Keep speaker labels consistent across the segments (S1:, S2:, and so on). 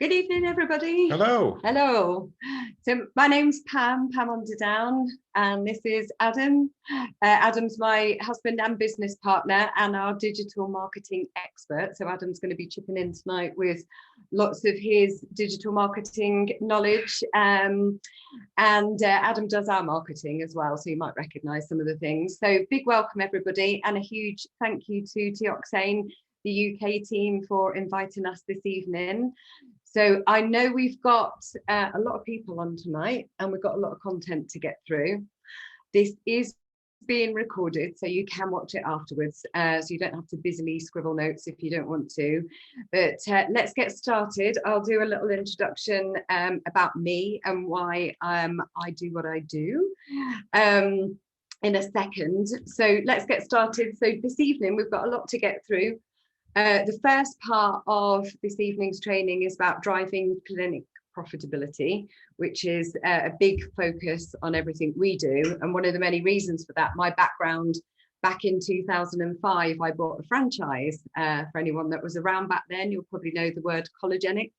S1: Good evening, everybody.
S2: Hello.
S1: Hello. So my name's Pam Underdown, and this is Adam. Adam's my husband and business partner and our digital marketing expert. So Adam's going to be chipping in tonight with lots of his digital marketing knowledge. And Adam does our marketing as well, so you might recognise some of the things. So big welcome, everybody, and a huge thank you to Tioxane, the UK team, for inviting us this evening. So I know we've got a lot of people on tonight and we've got a lot of content to get through. This is being recorded, so you can watch it afterwards. So you don't have to busily scribble notes if you don't want to. But let's get started. I'll do a little introduction about me and why I do what I do in a second. So let's get started. So this evening, we've got a lot to get through. The first part of this evening's training is about driving clinic profitability, which is a big focus on everything we do. And one of the many reasons for that, my background back in 2005, I bought a franchise. For anyone that was around back then, you'll probably know the word Collagenics.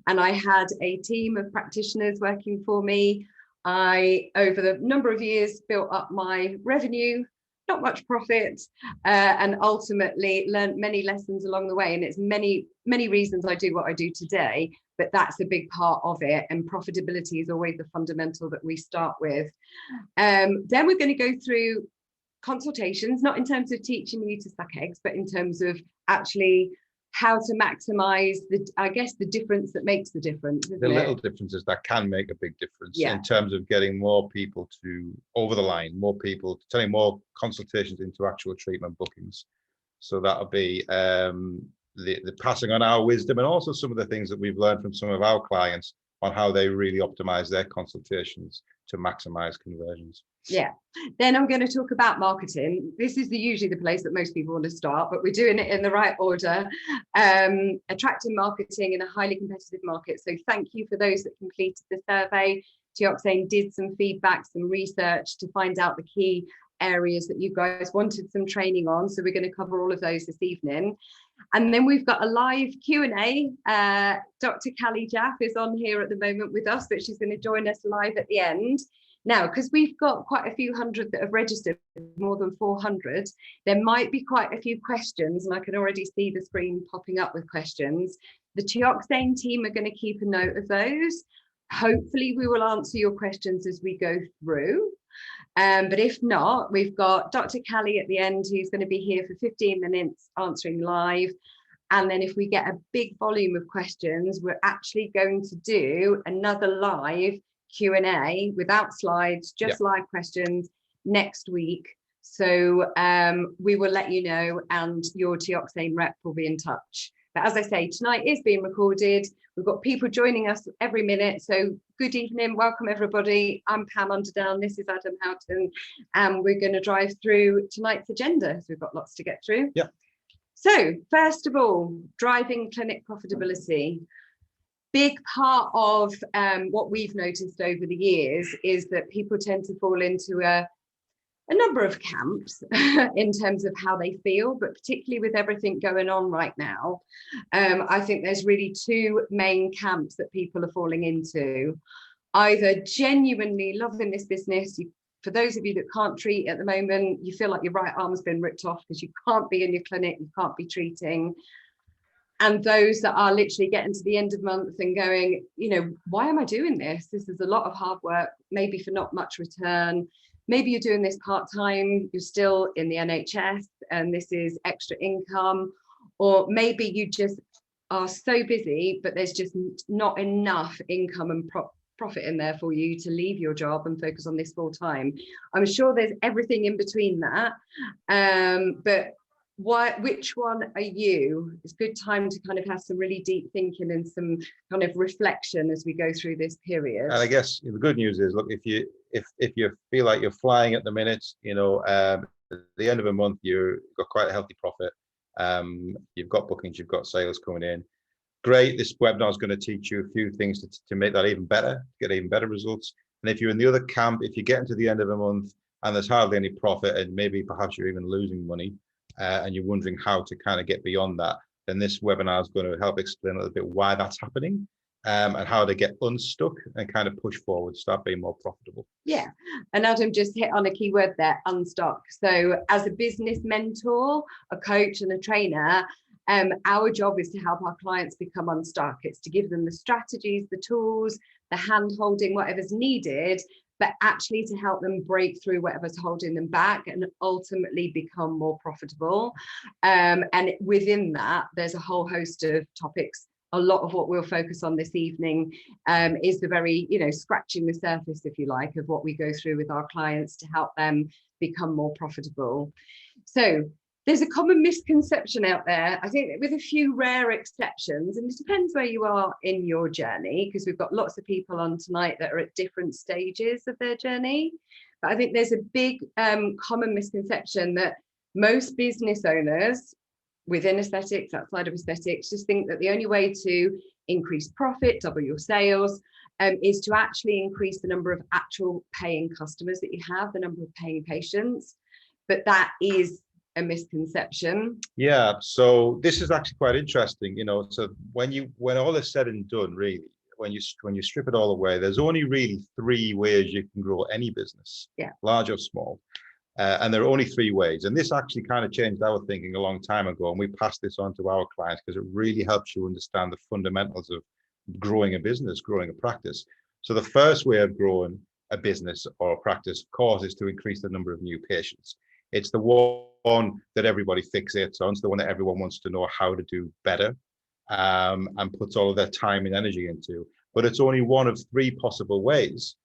S1: And I had a team of practitioners working for me. I, over the number of years, built up my revenue, not much profit, and ultimately learned many lessons along the way. And it's many reasons I do what I do today, but that's a big part of it. And profitability is always the fundamental that we start with. Then we're going to go through consultations, not in terms of teaching you to suck eggs, but in terms of actually how to maximize the difference that makes the difference.
S2: The little differences that can make a big difference in terms of getting more people to over the line, more people turning more consultations into actual treatment bookings. So that'll be the passing on our wisdom and also some of the things that we've learned from some of our clients on how they really optimize their consultations to maximize conversions.
S1: Yeah. Then I'm going to talk about marketing. This is usually the place that most people want to start, but we're doing it in the right order. Attracting marketing in a highly competitive market. So thank you for those that completed the survey. Tioxane did some feedback, some research to find out the key areas that you guys wanted some training on. So we're going to cover all of those this evening. And then we've got a live Q&A. Dr. Callie Jaff is on here at the moment with us, but she's going to join us live at the end. Now, because we've got quite a few hundred that have registered, more than 400, there might be quite a few questions, and I can already see the screen popping up with questions. The Tioxane team are going to keep a note of those. Hopefully, we will answer your questions as we go through. But if not, we've got Dr. Callie at the end, who's going to be here for 15 minutes answering live. And then if we get a big volume of questions, we're actually going to do another live Q&A without slides, just live questions next week. So we will let you know, and your Tioxane rep will be in touch. But as I say, tonight is being recorded. We've got people joining us every minute. So good evening, welcome everybody. I'm Pam Underdown, this is Adam Houghton, and we're going to drive through tonight's agenda. So we've got lots to get through.
S2: Yeah.
S1: So first of all, driving clinic profitability. Big part of what we've noticed over the years is that people tend to fall into a number of camps in terms of how they feel, but particularly with everything going on right now, I think there's really two main camps that people are falling into. Either genuinely loving this business, for those of you that can't treat at the moment, you feel like your right arm's been ripped off because you can't be in your clinic, you can't be treating. And those that are literally getting to the end of month and going, why am I doing this? This is a lot of hard work, maybe for not much return. Maybe you're doing this part-time, you're still in the NHS and this is extra income. Or maybe you just are so busy, but there's just not enough income and profit in there for you to leave your job and focus on this full-time. I'm sure there's everything in between that. But which one are you? It's a good time to kind of have some really deep thinking and some kind of reflection as we go through this period.
S2: And I guess the good news is, look, if you feel like you're flying at the minute, at the end of a month, you've got quite a healthy profit. You've got bookings, you've got sales coming in. Great. This webinar is going to teach you a few things to make that even better, get even better results. And if you're in the other camp, if you get into the end of a month and there's hardly any profit and maybe perhaps you're even losing money, and you're wondering how to kind of get beyond that, then this webinar is going to help explain a little bit why that's happening, and how to get unstuck and kind of push forward, start being more profitable.
S1: Yeah, and Adam just hit on a key word there, unstuck. So as a business mentor, a coach and a trainer, our job is to help our clients become unstuck. It's to give them the strategies, the tools, the hand holding, whatever's needed, but actually to help them break through whatever's holding them back and ultimately become more profitable. And within that, there's a whole host of topics. A lot of what we'll focus on this evening is the very, scratching the surface, if you like, of what we go through with our clients to help them become more profitable. So there's a common misconception out there, I think, with a few rare exceptions, and it depends where you are in your journey, because we've got lots of people on tonight that are at different stages of their journey. But I think there's a big common misconception that most business owners within aesthetics, outside of aesthetics, just think that the only way to increase profit, double your sales, is to actually increase the number of actual paying customers that you have, the number of paying patients. But that is a misconception.
S2: Yeah, so this is actually quite interesting. So when all is said and done, really, when you strip it all away, there's only really 3 ways you can grow any business, large or small. And there are only 3 ways. And this actually kind of changed our thinking a long time ago. And we passed this on to our clients because it really helps you understand the fundamentals of growing a business, growing a practice. So the first way of growing a business or a practice, of course, is to increase the number of new patients. It's the one that everybody fixates on. It's the one that everyone wants to know how to do better, and puts all of their time and energy into. But it's only one of 3 possible ways.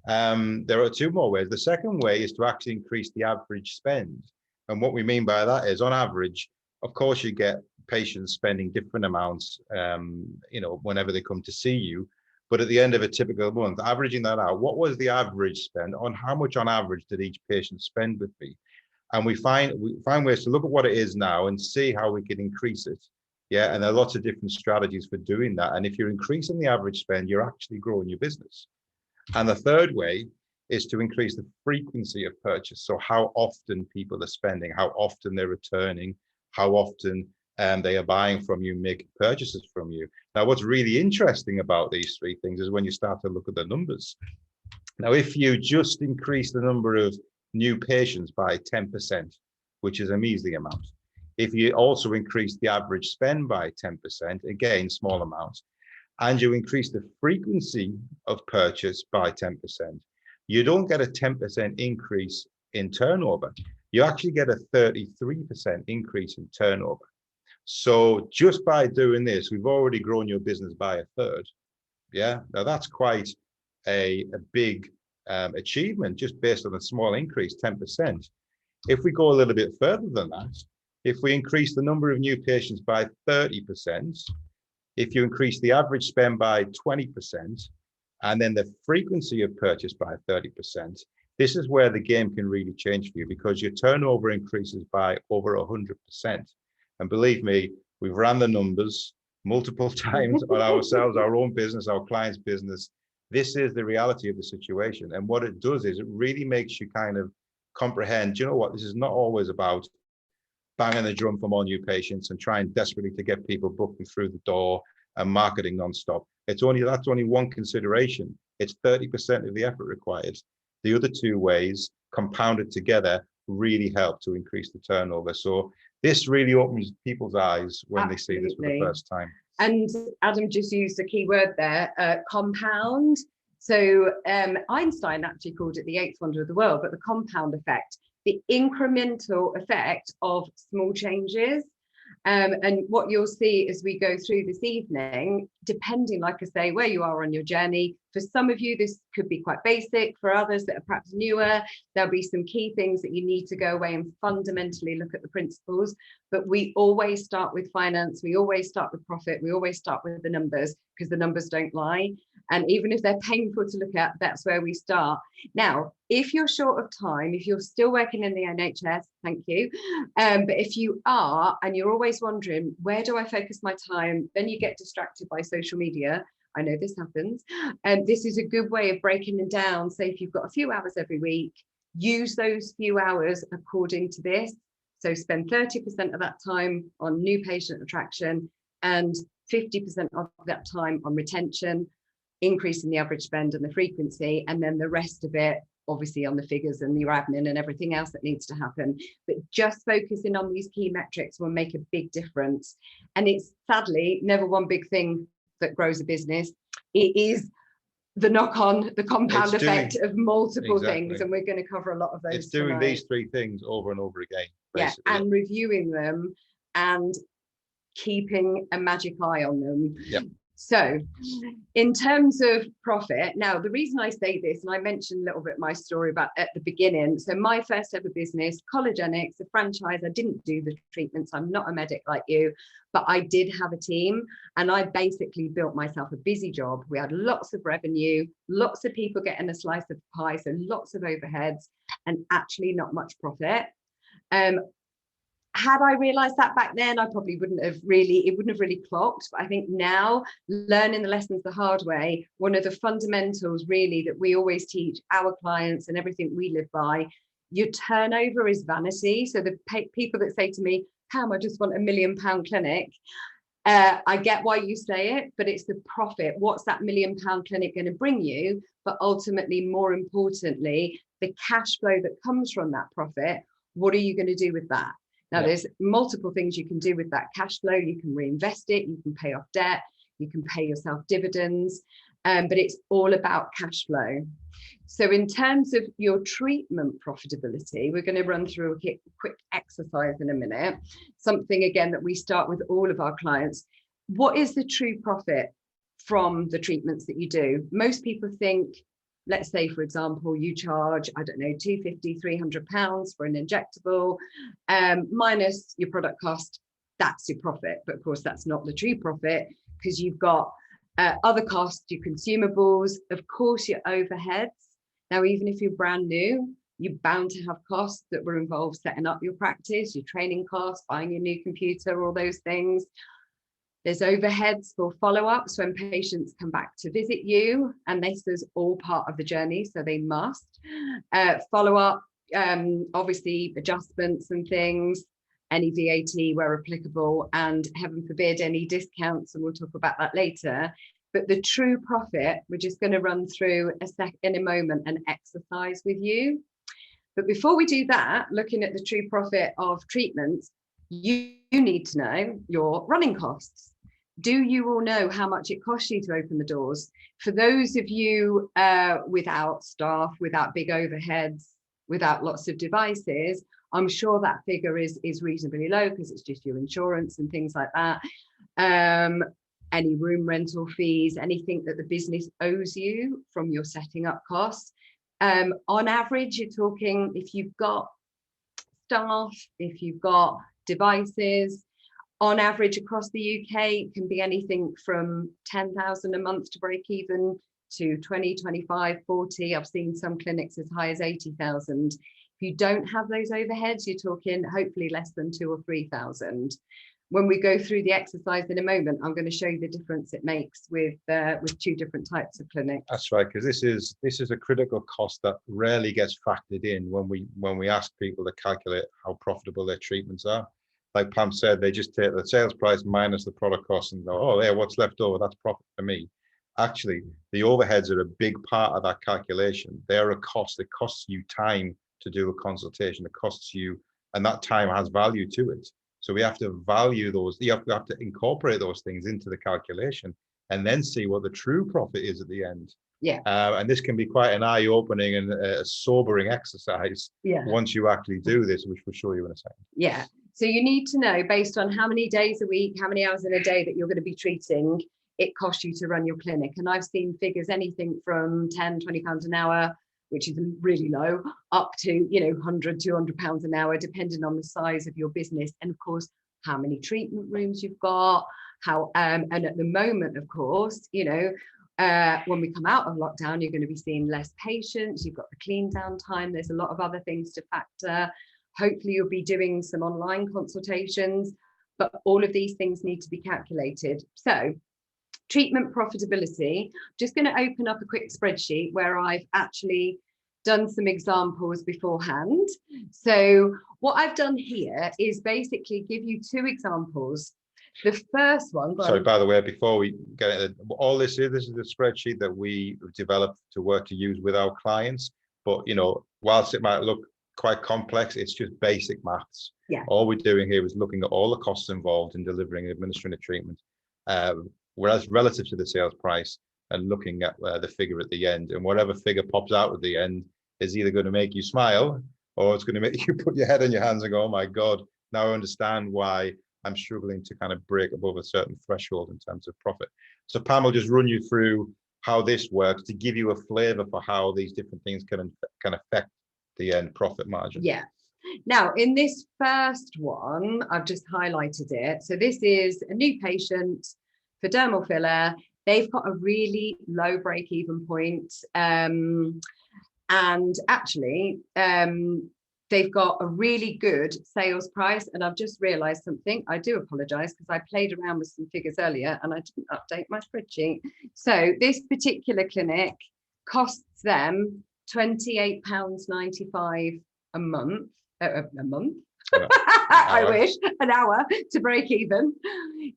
S2: There are 2 more ways. The second way is to actually increase the average spend. And what we mean by that is, on average, of course, you get patients spending different amounts, whenever they come to see you. But at the end of a typical month, averaging that out, what was the average spend? On how much on average did each patient spend with me? And we find ways to look at what it is now and see how we can increase it. Yeah, and there are lots of different strategies for doing that. And if you're increasing the average spend, you're actually growing your business. And the third way is to increase the frequency of purchase. So how often people are spending, how often they're returning, how often they are buying from you, making purchases from you. Now, what's really interesting about these 3 things is when you start to look at the numbers. Now, if you just increase the number of new patients by 10%, which is a measly amount, if you also increase the average spend by 10%, again, small amounts, and you increase the frequency of purchase by 10%, you don't get a 10% increase in turnover. You actually get a 33% increase in turnover. So just by doing this, we've already grown your business by a third. Yeah, now that's quite a big achievement just based on a small increase, 10%. If we go a little bit further than that, if we increase the number of new patients by 30%, if you increase the average spend by 20%, and then the frequency of purchase by 30%, this is where the game can really change for you, because your turnover increases by over 100%. And believe me, we've ran the numbers multiple times on ourselves, our own business, our clients' business. This is the reality of the situation. And what it does is it really makes you kind of comprehend, you know what, this is not always about banging the drum for more new patients and trying desperately to get people booking through the door and marketing nonstop. That's only one consideration. It's 30% of the effort required. The other 2 ways compounded together really help to increase the turnover. So this really opens people's eyes when they see this for the first time.
S1: And Adam just used a key word there, compound. So Einstein actually called it the 8th wonder of the world, but the compound effect, the incremental effect of small changes. And what you'll see as we go through this evening, depending, like I say, where you are on your journey, for some of you, this could be quite basic. For others that are perhaps newer, there'll be some key things that you need to go away and fundamentally look at the principles. But we always start with finance. We always start with profit. We always start with the numbers, because the numbers don't lie. And even if they're painful to look at, that's where we start. Now, if you're short of time, if you're still working in the NHS, thank you. But if you are, and you're always wondering, where do I focus my time? Then you get distracted by social media. I know this happens. And this is a good way of breaking them down. Say if you've got a few hours every week, use those few hours according to this. So spend 30% of that time on new patient attraction and 50% of that time on retention, increasing the average spend and the frequency, and then the rest of it obviously on the figures and your admin and everything else that needs to happen. But just focusing on these key metrics will make a big difference. And it's sadly never one big thing that grows a business. It is the knock-on, the compound effect of multiple things, and we're going to cover a lot of those.
S2: It's doing these three things over and over again,
S1: basically. Yeah, and reviewing them and keeping a magic eye on them.
S2: Yep.
S1: So in terms of profit, now the reason I say this, and I mentioned a little bit my story about at the beginning. So my first ever business, Collagenics, a franchise, I didn't do the treatments. I'm not a medic like you, but I did have a team, and I basically built myself a busy job. We had lots of revenue, lots of people getting a slice of pie, so lots of overheads and actually not much profit. Had I realized that back then, I probably wouldn't have really clocked. But I think now, learning the lessons the hard way, one of the fundamentals really that we always teach our clients and everything we live by, your turnover is vanity. So the people that say to me, Pam, I just want £1 million clinic. I get why you say it, but it's the profit. What's that £1 million clinic going to bring you? But ultimately, more importantly, the cash flow that comes from that profit, what are you going to do with that? Now, there's multiple things you can do with that cash flow. You can reinvest it, you can pay off debt, you can pay yourself dividends, but it's all about cash flow. So in terms of your treatment profitability, we're going to run through a quick exercise in a minute. Something, again, that we start with all of our clients. What is the true profit from the treatments that you do? Most people think, let's say, for example, you charge, I don't know, £250, £300 for an injectable, minus your product cost, that's your profit. But of course, that's not the true profit, because you've got other costs, your consumables, of course, your overheads. Now, even if you're brand new, you're bound to have costs that were involved setting up your practice, your training costs, buying your new computer, all those things. There's overheads for follow-ups when patients come back to visit you, and this is all part of the journey, so they must follow up, obviously adjustments and things, any VAT where applicable, and heaven forbid any discounts, and we'll talk about that later. But the true profit, we're just going to run through in a moment an exercise with you. But before we do that, looking at the true profit of treatments, you need to know your running costs. Do you all know how much it costs you to open the doors? For those of you without staff, without big overheads, without lots of devices, I'm sure that figure is reasonably low because it's just your insurance and things like that. Any room rental fees, anything that the business owes you from your setting up costs. On average, you're talking, if you've got staff, if you've got devices, on average across the UK, it can be anything from 10,000 a month to break even to 20, 25, 40. I've seen some clinics as high as 80,000. If you don't have those overheads, you're talking hopefully less than 2,000 or 3,000. When we go through the exercise in a moment, I'm going to show you the difference it makes with two different types of clinics.
S2: That's right, because this is a critical cost that rarely gets factored in when we ask people to calculate how profitable their treatments are. Like Pam said, they just take the sales price minus the product cost and go, oh, yeah, what's left over? That's profit for me. Actually, the overheads are a big part of that calculation. They're a cost. It costs you time to do a consultation. It costs you, and that time has value to it. So we have to value those. You have to incorporate those things into the calculation and then see what the true profit is at the end.
S1: Yeah.
S2: And this can be quite an eye-opening and a sobering exercise once you actually do this, which we'll show you in a second.
S1: Yeah. So you need to know, based on how many days a week, how many hours in a day that you're going to be treating, it costs you to run your clinic. And I've seen figures anything from £10, £20 an hour, which is really low, up to, £100, £200 an hour, depending on the size of your business. And of course, how many treatment rooms you've got, and at the moment, of course, when we come out of lockdown, you're going to be seeing less patients. You've got the clean down time. There's a lot of other things to factor. Hopefully you'll be doing some online consultations, but all of these things need to be calculated. So treatment profitability, just going to open up a quick spreadsheet where I've actually done some examples beforehand. So what I've done here is basically give you 2 examples. The first one.
S2: Sorry, by the way, before we get into all this is the spreadsheet that we developed to work to use with our clients. But, you know, whilst it might look quite complex, it's just basic maths.
S1: Yeah.
S2: All we're doing here is looking at all the costs involved in delivering and administering a treatment, whereas relative to the sales price, and looking at the figure at the end. And whatever figure pops out at the end is either going to make you smile, or it's going to make you put your head in your hands and go, oh my God, now I understand why I'm struggling to kind of break above a certain threshold in terms of profit. So Pam will just run you through how this works to give you a flavor for how these different things can affect the end profit margin.
S1: Yeah. Now, in this first one, I've just highlighted it. So this is a new patient for dermal filler. They've got a really low break-even point. And actually, they've got a really good sales price. And I've just realized something. I do apologize because I played around with some figures earlier and I didn't update my spreadsheet. So this particular clinic costs them £28.95 a month. I wish, an hour to break even.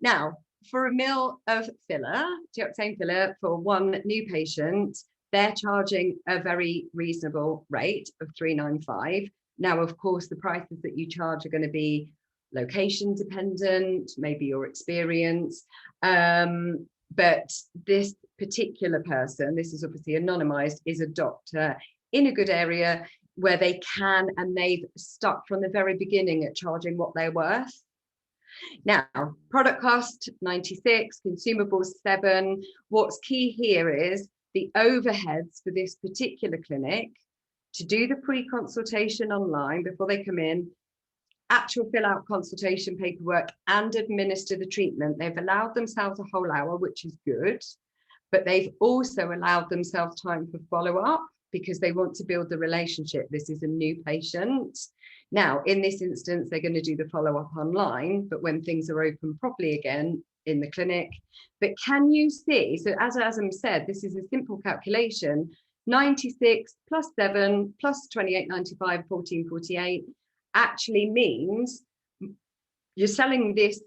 S1: Now, for a mil of filler, deoxane filler for one new patient, they're charging a very reasonable rate of £395. Now, of course, the prices that you charge are going to be location dependent, maybe your experience. But this particular person, this is obviously anonymized, is a doctor in a good area where they can, and they've stuck from the very beginning at charging what they're worth. Now, product cost 96, consumables 7. What's key here is the overheads for this particular clinic to do the pre-consultation online before they come in, actual fill out consultation paperwork and administer the treatment. They've allowed themselves a whole hour, which is good, but they've also allowed themselves time for follow-up because they want to build the relationship. This is a new patient. Now, in this instance, they're going to do the follow-up online, but when things are open properly again in the clinic. But can you see, so as Adam said, this is a simple calculation, 96 plus 7 plus 28.95, 14.48 actually means you're selling this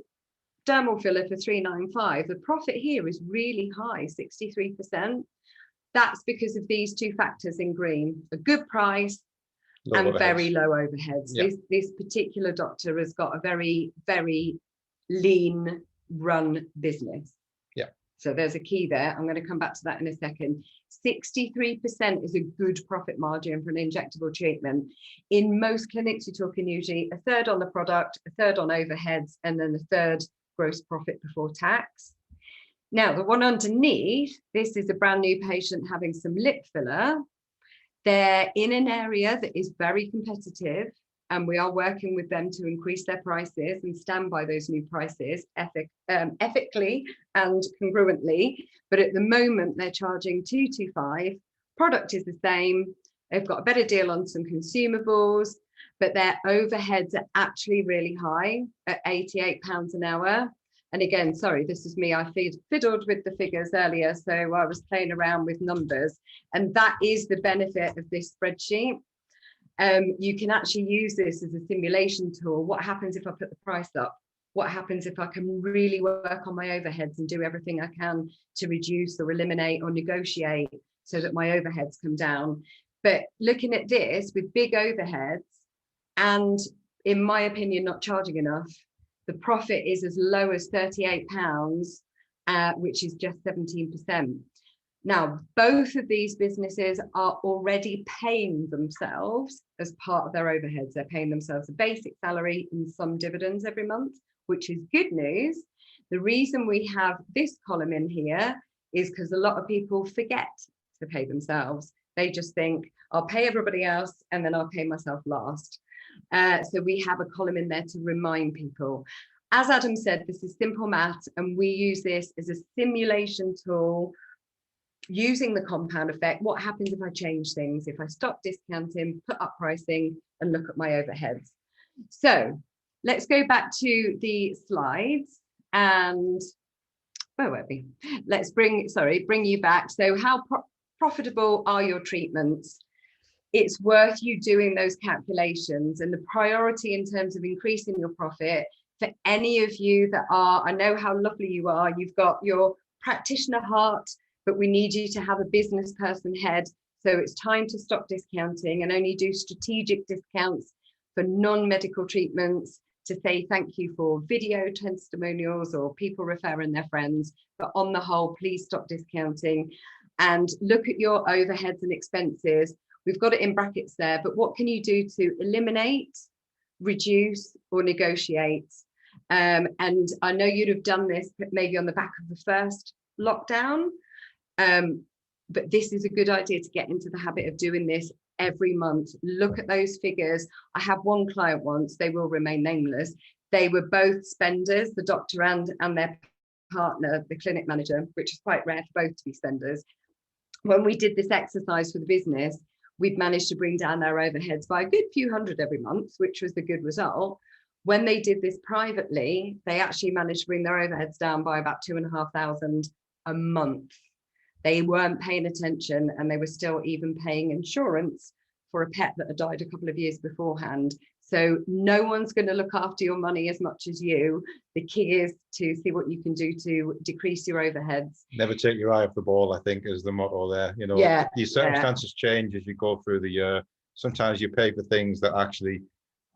S1: dermal filler for 395. The profit here is really high, 63%. That's because of these 2 factors in green: a good price and very low overheads. Yeah. This particular doctor has got a very, very lean run business.
S2: Yeah.
S1: So there's a key there. I'm going to come back to that in a second. 63% is a good profit margin for an injectable treatment. In most clinics, you're talking usually a third on the product, a third on overheads, and then a third gross profit before tax. Now, the one underneath, this is a brand new patient having some lip filler. They're in an area that is very competitive, and we are working with them to increase their prices and stand by those new prices ethically and congruently. But at the moment, they're charging £225. Product is the same. They've got a better deal on some consumables, but their overheads are actually really high at £88 an hour. And again, sorry, this is me. I fiddled with the figures earlier, so I was playing around with numbers. And that is the benefit of this spreadsheet. You can actually use this as a simulation tool. What happens if I put the price up? What happens if I can really work on my overheads and do everything I can to reduce or eliminate or negotiate so that my overheads come down? But looking at this with big overheads and, in my opinion, not charging enough, the profit is as low as £38, which is just 17%. Now, both of these businesses are already paying themselves as part of their overheads. They're paying themselves a basic salary and some dividends every month, which is good news. The reason we have this column in here is because a lot of people forget to pay themselves. They just think, I'll pay everybody else and then I'll pay myself last. So we have a column in there to remind people. As Adam said, this is simple math, and we use this as a simulation tool using the compound effect. What happens if I change things? If I stop discounting, put up pricing, and look at my overheads. So let's go back to the slides and where were we? Let's bring you back. So how profitable are your treatments? it's worth you doing those calculations. And the priority in terms of increasing your profit for any of you that are, I know how lovely you are, you've got your practitioner heart, but we need you to have a business person head. So it's time to stop discounting and only do strategic discounts for non-medical treatments, to say thank you for video testimonials or people referring their friends. But on the whole, please stop discounting and look at your overheads and expenses. We've got it in brackets there, but what can you do to eliminate, reduce, or negotiate? And I know you'd have done this maybe on the back of the first lockdown, but this is a good idea to get into the habit of doing this every month. Look at those figures. I had one client once, they will remain nameless. They were both spenders, the doctor and their partner, the clinic manager, which is quite rare for both to be spenders. When we did this exercise for the business, we'd managed to bring down their overheads by a good few hundred every month, which was a good result. When they did this privately, they actually managed to bring their overheads down by about 2,500 a month. They weren't paying attention, and they were still even paying insurance for a pet that had died a couple of years beforehand. So no one's going to look after your money as much as you. The key is to see what you can do to decrease your overheads.
S2: Never take your eye off the ball, I think, is the motto there. You know, your circumstances change as you go through the year. Sometimes you pay for things that actually,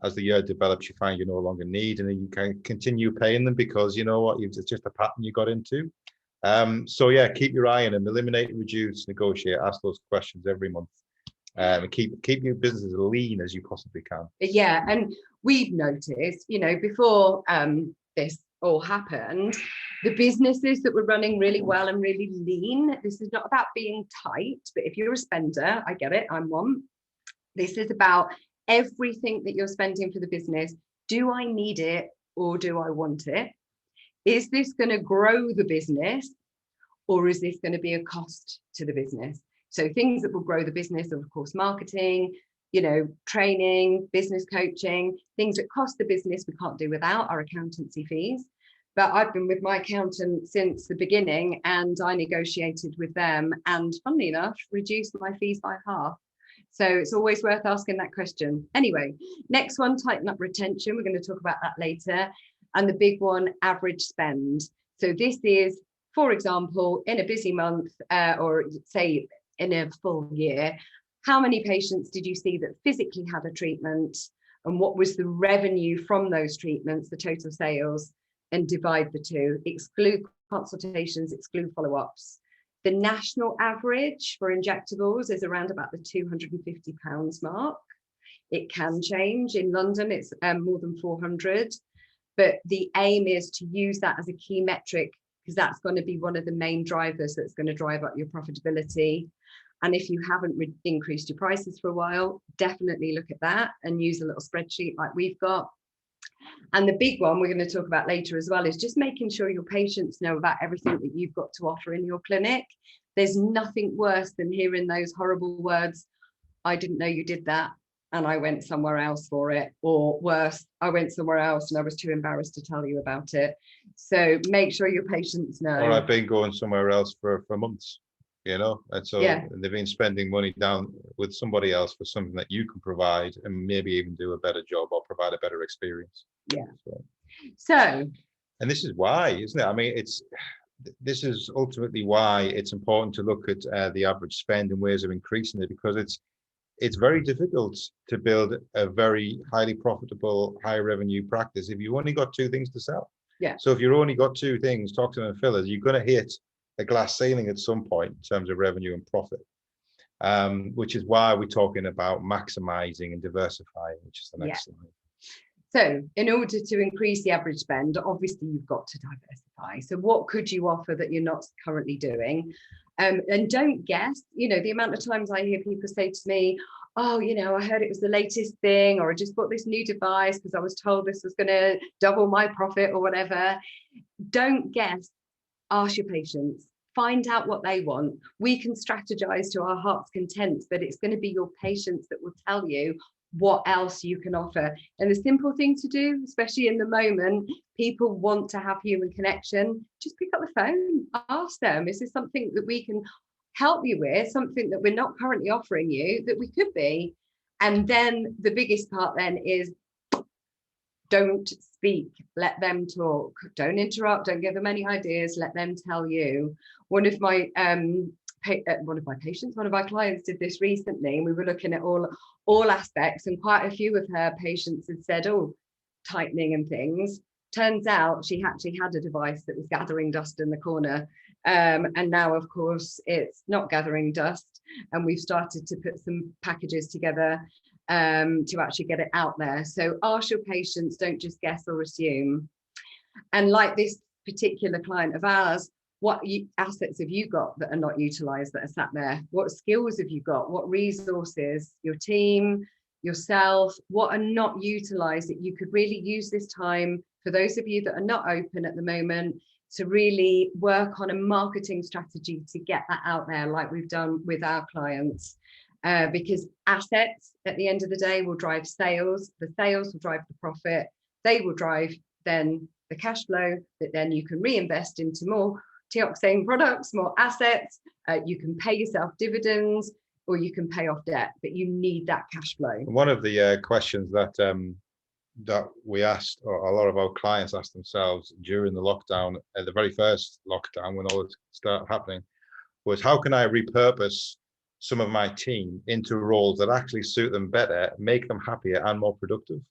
S2: as the year develops, you find you no longer need, and then you can continue paying them because you know what, it's just a pattern you got into. So yeah, keep your eye on them, eliminate, reduce, negotiate, ask those questions every month. And keep your business as lean as you possibly can.
S1: Yeah, and we've noticed, you know, before this all happened, the businesses that were running really well and really lean, this is not about being tight, but if you're a spender, I get it, I'm one. This is about everything that you're spending for the business. Do I need it or do I want it? Is this going to grow the business, or is this going to be a cost to the business? So things that will grow the business are, of course, marketing, you know, training, business coaching. Things that cost the business we can't do without are accountancy fees. But I've been with my accountant since the beginning, and I negotiated with them and, funnily enough, reduced my fees by half. So it's always worth asking that question. Anyway, next one, tighten up retention. We're going to talk about that later. And the big one, average spend. So this is, for example, in a busy month, or say in a full year, how many patients did you see that physically had a treatment, and what was the revenue from those treatments, the total sales, and divide the two, exclude consultations, exclude follow-ups. The national average for injectables is around about the £250 mark. It can change. In London, it's more than 400. But the aim is to use that as a key metric, because that's going to be one of the main drivers that's going to drive up your profitability. And if you haven't increased your prices for a while, definitely look at that and use a little spreadsheet like we've got. And the big one we're going to talk about later as well is just making sure your patients know about everything that you've got to offer in your clinic. There's nothing worse than hearing those horrible words, I didn't know you did that, and I went somewhere else for it, or worse, I went somewhere else and I was too embarrassed to tell you about it. So make sure your patients know.
S2: Or I've been going somewhere else for months, you know, and so they've been spending money down with somebody else for something that you can provide and maybe even do a better job or provide a better experience.
S1: Yeah. So
S2: and this is why, isn't it? I mean, this is ultimately why it's important to look at the average spend and ways of increasing it, because it's very difficult to build a very highly profitable, high revenue practice if you've only got two things to sell.
S1: Yeah.
S2: So if you've only got two things, toxin and fillers, you're going to hit a glass ceiling at some point in terms of revenue and profit, which is why we're talking about maximizing and diversifying, which is the next slide.
S1: So in order to increase the average spend, obviously you've got to diversify. So what could you offer that you're not currently doing? And don't guess, you know, the amount of times I hear people say to me, oh, you know, I heard it was the latest thing, or I just bought this new device because I was told this was going to double my profit or whatever. Don't guess, ask your patients, find out what they want. We can strategize to our heart's content, but it's going to be your patients that will tell you what else you can offer. And the simple thing to do, especially in the moment, people want to have human connection. Just pick up the phone, ask them, is this something that we can help you with, something that we're not currently offering you that we could be. And then the biggest part then is don't speak, let them talk, don't interrupt, don't give them any ideas, let them tell you. One of my clients did this recently, and we were looking at all aspects, and quite a few of her patients had said, oh, tightening and things. Turns out she actually had a device that was gathering dust in the corner, and now of course it's not gathering dust, and we've started to put some packages together to actually get it out there. So ask your patients, don't just guess or assume. And like this particular client of ours, what assets have you got that are not utilized, that are sat there? What skills have you got? What resources, your team, yourself, what are not utilized that you could really use this time, for those of you that are not open at the moment, to really work on a marketing strategy to get that out there, like we've done with our clients. Because assets at the end of the day will drive sales, the sales will drive the profit, they will drive then the cash flow that then you can reinvest into more Teoxane products, more assets, you can pay yourself dividends, or you can pay off debt, but you need that cash flow.
S2: One of the questions that we asked, or a lot of our clients asked themselves during the lockdown, the very first lockdown when all this started happening, was how can I repurpose some of my team into roles that actually suit them better, make them happier and more productive,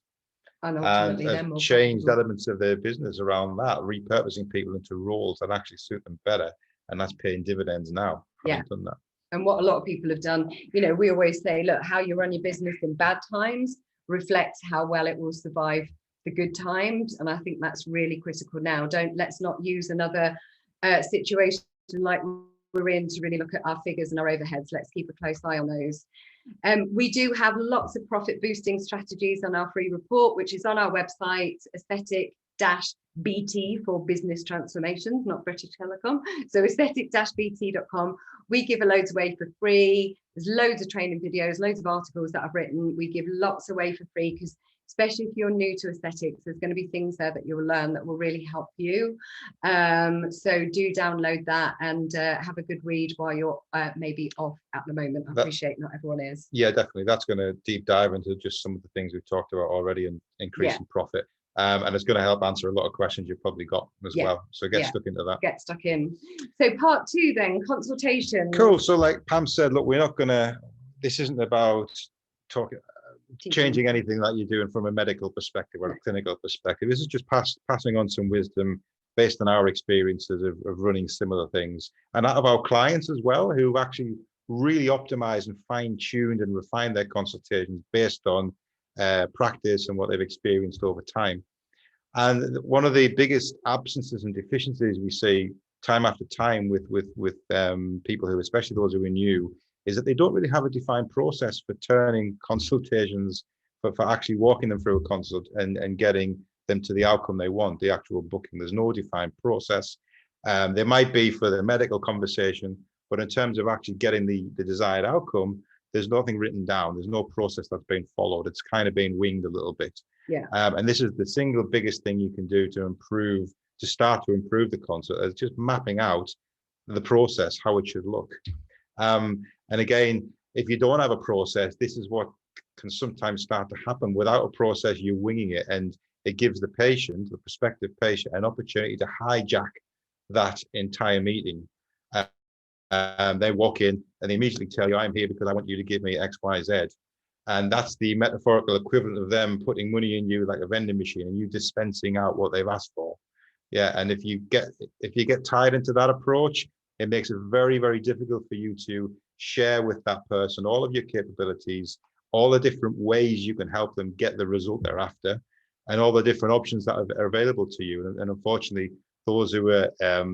S2: and changed elements of their business around that, repurposing people into roles that actually suit them better, and that's paying dividends now. Done that.
S1: And what a lot of people have done, we always say, look, how you run your business in bad times reflects how well it will survive the good times, and I think that's really critical now. Let's not use another situation like we're in to really look at our figures and our overheads. Let's keep a close eye on those. We do have lots of profit boosting strategies on our free report, which is on our website, aesthetic-bt for business transformations, not British Telecom. So aesthetic-bt.com. We give loads away for free. There's loads of training videos, loads of articles that I've written. We give lots away for free, because especially if you're new to aesthetics, there's going to be things there that you'll learn that will really help you. So do download that and have a good read while you're maybe off at the moment. I appreciate not everyone is.
S2: Yeah, definitely. That's going to deep dive into just some of the things we've talked about already and increasing profit. And it's going to help answer a lot of questions you've probably got as well. So get stuck into that.
S1: Get stuck in. So part 2 then, consultation.
S2: Cool. So like Pam said, look, this isn't about changing anything that you're doing from a medical perspective or a clinical perspective. This is just passing on some wisdom based on our experiences of running similar things, and out of our clients as well, who've actually really optimized and fine-tuned and refined their consultations based on practice and what they've experienced over time. And one of the biggest absences and deficiencies we see time after time with people who, especially those who are new, is that they don't really have a defined process for turning consultations, for actually walking them through a consult and getting them to the outcome they want, the actual booking. There's no defined process. There might be for the medical conversation, but in terms of actually getting the desired outcome, there's nothing written down. There's no process that's being followed. It's kind of being winged a little bit. And this is the single biggest thing you can do to start to improve the consult, is just mapping out the process, how it should look. And again, if you don't have a process, this is what can sometimes start to happen. Without a process, you're winging it, and it gives the patient, the prospective patient, an opportunity to hijack that entire meeting. They walk in and they immediately tell you, I'm here because I want you to give me X, Y, Z. And that's the metaphorical equivalent of them putting money in you like a vending machine and you dispensing out what they've asked for. And if you get tied into that approach, it makes it very, very difficult for you to share with that person all of your capabilities, all the different ways you can help them get the result they're after, and all the different options that are available to you. And unfortunately, those who are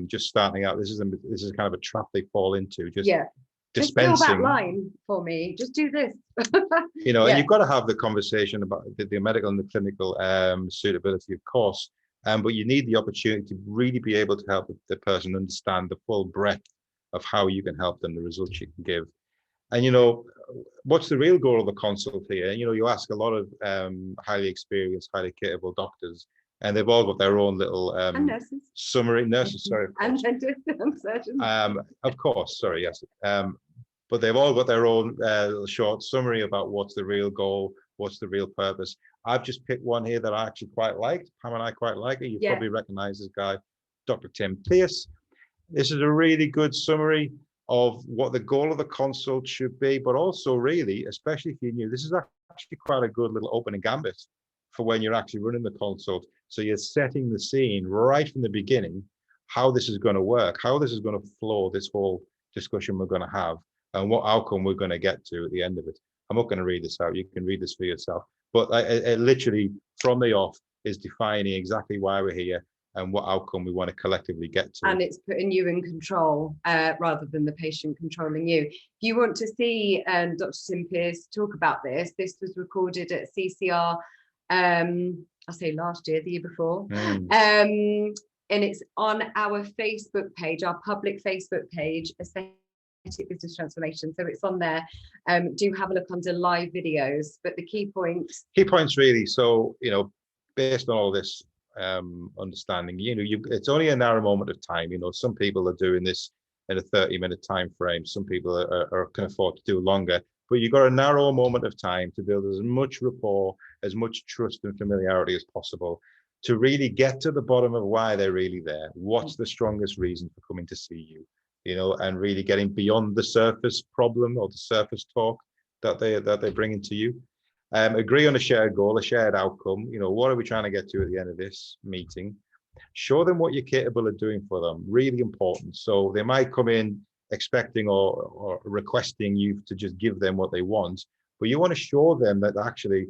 S2: just starting out, this is kind of a trap they fall into. Just dispensing.
S1: Just fill that line for me. Just do this.
S2: And you've got to have the conversation about the medical and the clinical suitability, of course. But you need the opportunity to really be able to help the person understand the full breadth of how you can help them, the results you can give. And, what's the real goal of a consult here? You ask a lot of highly experienced, highly capable doctors, And they've all got their own little
S1: And nurses.
S2: summary. Nurses, sorry.
S1: And dentists and surgeons.
S2: Of course, sorry, yes. But they've all got their own little short summary about what's the real goal, what's the real purpose. I've just picked one here that I actually quite liked. Pam and I quite like it. You probably recognize this guy, Dr. Tim Pierce. This is a really good summary of what the goal of the consult should be, but also really, especially if you're new, this is actually quite a good little opening gambit for when you're actually running the consult. So you're setting the scene right from the beginning, how this is going to work, how this is going to flow, this whole discussion we're going to have, and what outcome we're going to get to at the end of it. I'm not going to read this out. You can read this for yourself. But it literally, from the off, is defining exactly why we're here and what outcome we want to collectively get to.
S1: And it's putting you in control rather than the patient controlling you. If you want to see Dr. Tim Pierce talk about this, this was recorded at CCR, I say last year, the year before. And it's on our Facebook page, our public Facebook page, Aesthetic Business Transformation. So it's on there. Do have a look under live videos. But the key points
S2: really. So, based on all this understanding, it's only a narrow moment of time. Some people are doing this in a 30-minute time frame. Some people can afford to do longer. But you've got a narrow moment of time to build as much rapport, as much trust and familiarity as possible, to really get to the bottom of why they're really there. What's the strongest reason for coming to see you? And really getting beyond the surface problem or the surface talk that they're bringing to you. Agree on a shared goal, a shared outcome. What are we trying to get to at the end of this meeting? Show them what you're capable of doing for them. Really important. So they might come in expecting or requesting you to just give them what they want, but you want to show them that actually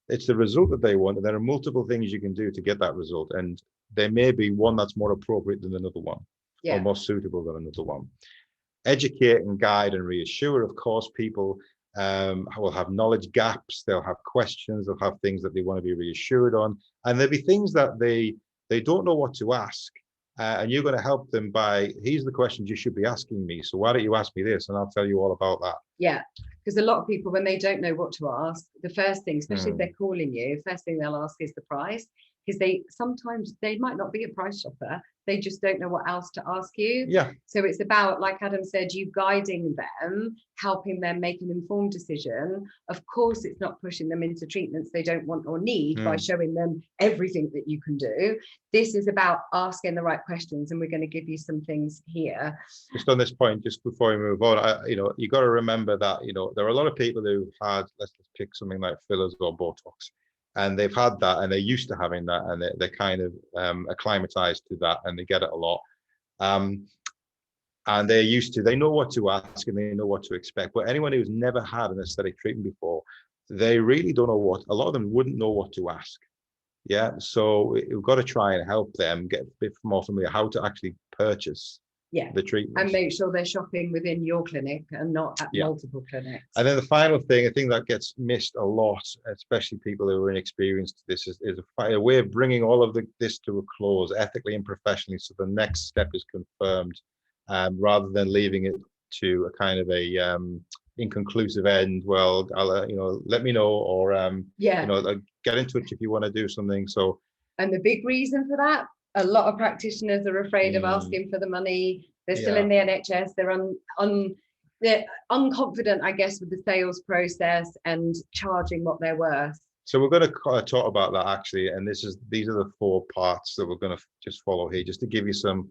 S2: it's the result that they want, and there are multiple things you can do to get that result, and there may be one that's more appropriate than another one, or more suitable than another one. Educate and guide and reassure. Of course, people will have knowledge gaps, they'll have questions, they'll have things that they want to be reassured on, and there'll be things that they don't know what to ask. And you're going to help them by, here's the questions you should be asking me. So why don't you ask me this? And I'll tell you all about that.
S1: Yeah, because a lot of people, when they don't know what to ask, the first thing, especially if they're calling you, first thing they'll ask is the price. Because they might not be a price shopper. They just don't know what else to ask you.
S2: Yeah.
S1: So it's about, like Adam said, you guiding them, helping them make an informed decision. Of course, it's not pushing them into treatments they don't want or need by showing them everything that you can do. This is about asking the right questions, and we're going to give you some things here.
S2: Just on this point, just before we move on, you got to remember that, there are a lot of people who've had, let's pick something like fillers or Botox. And they've had that, and they're used to having that, and they're kind of acclimatized to that, and they get it a lot. And they know what to ask and they know what to expect. But anyone who's never had an aesthetic treatment before, they really don't know a lot of them wouldn't know what to ask. Yeah. So we've got to try and help them get a bit more familiar how to actually purchase the treatment.
S1: And make sure they're shopping within your clinic and not at multiple clinics.
S2: And then the final thing, a thing that gets missed a lot, especially people who are inexperienced to this, is a way of bringing all of this to a close ethically and professionally, so the next step is confirmed, rather than leaving it to a kind of a inconclusive end. Well, I'll let me know, or get in touch if you want to do something. So, and
S1: the big reason for that, a lot of practitioners are afraid of asking for the money. They're still in the NHS. They're unconfident, I guess, with the sales process and charging what they're worth.
S2: So we're going to talk about that actually, and these are the 4 parts that we're going to just follow here, just to give you some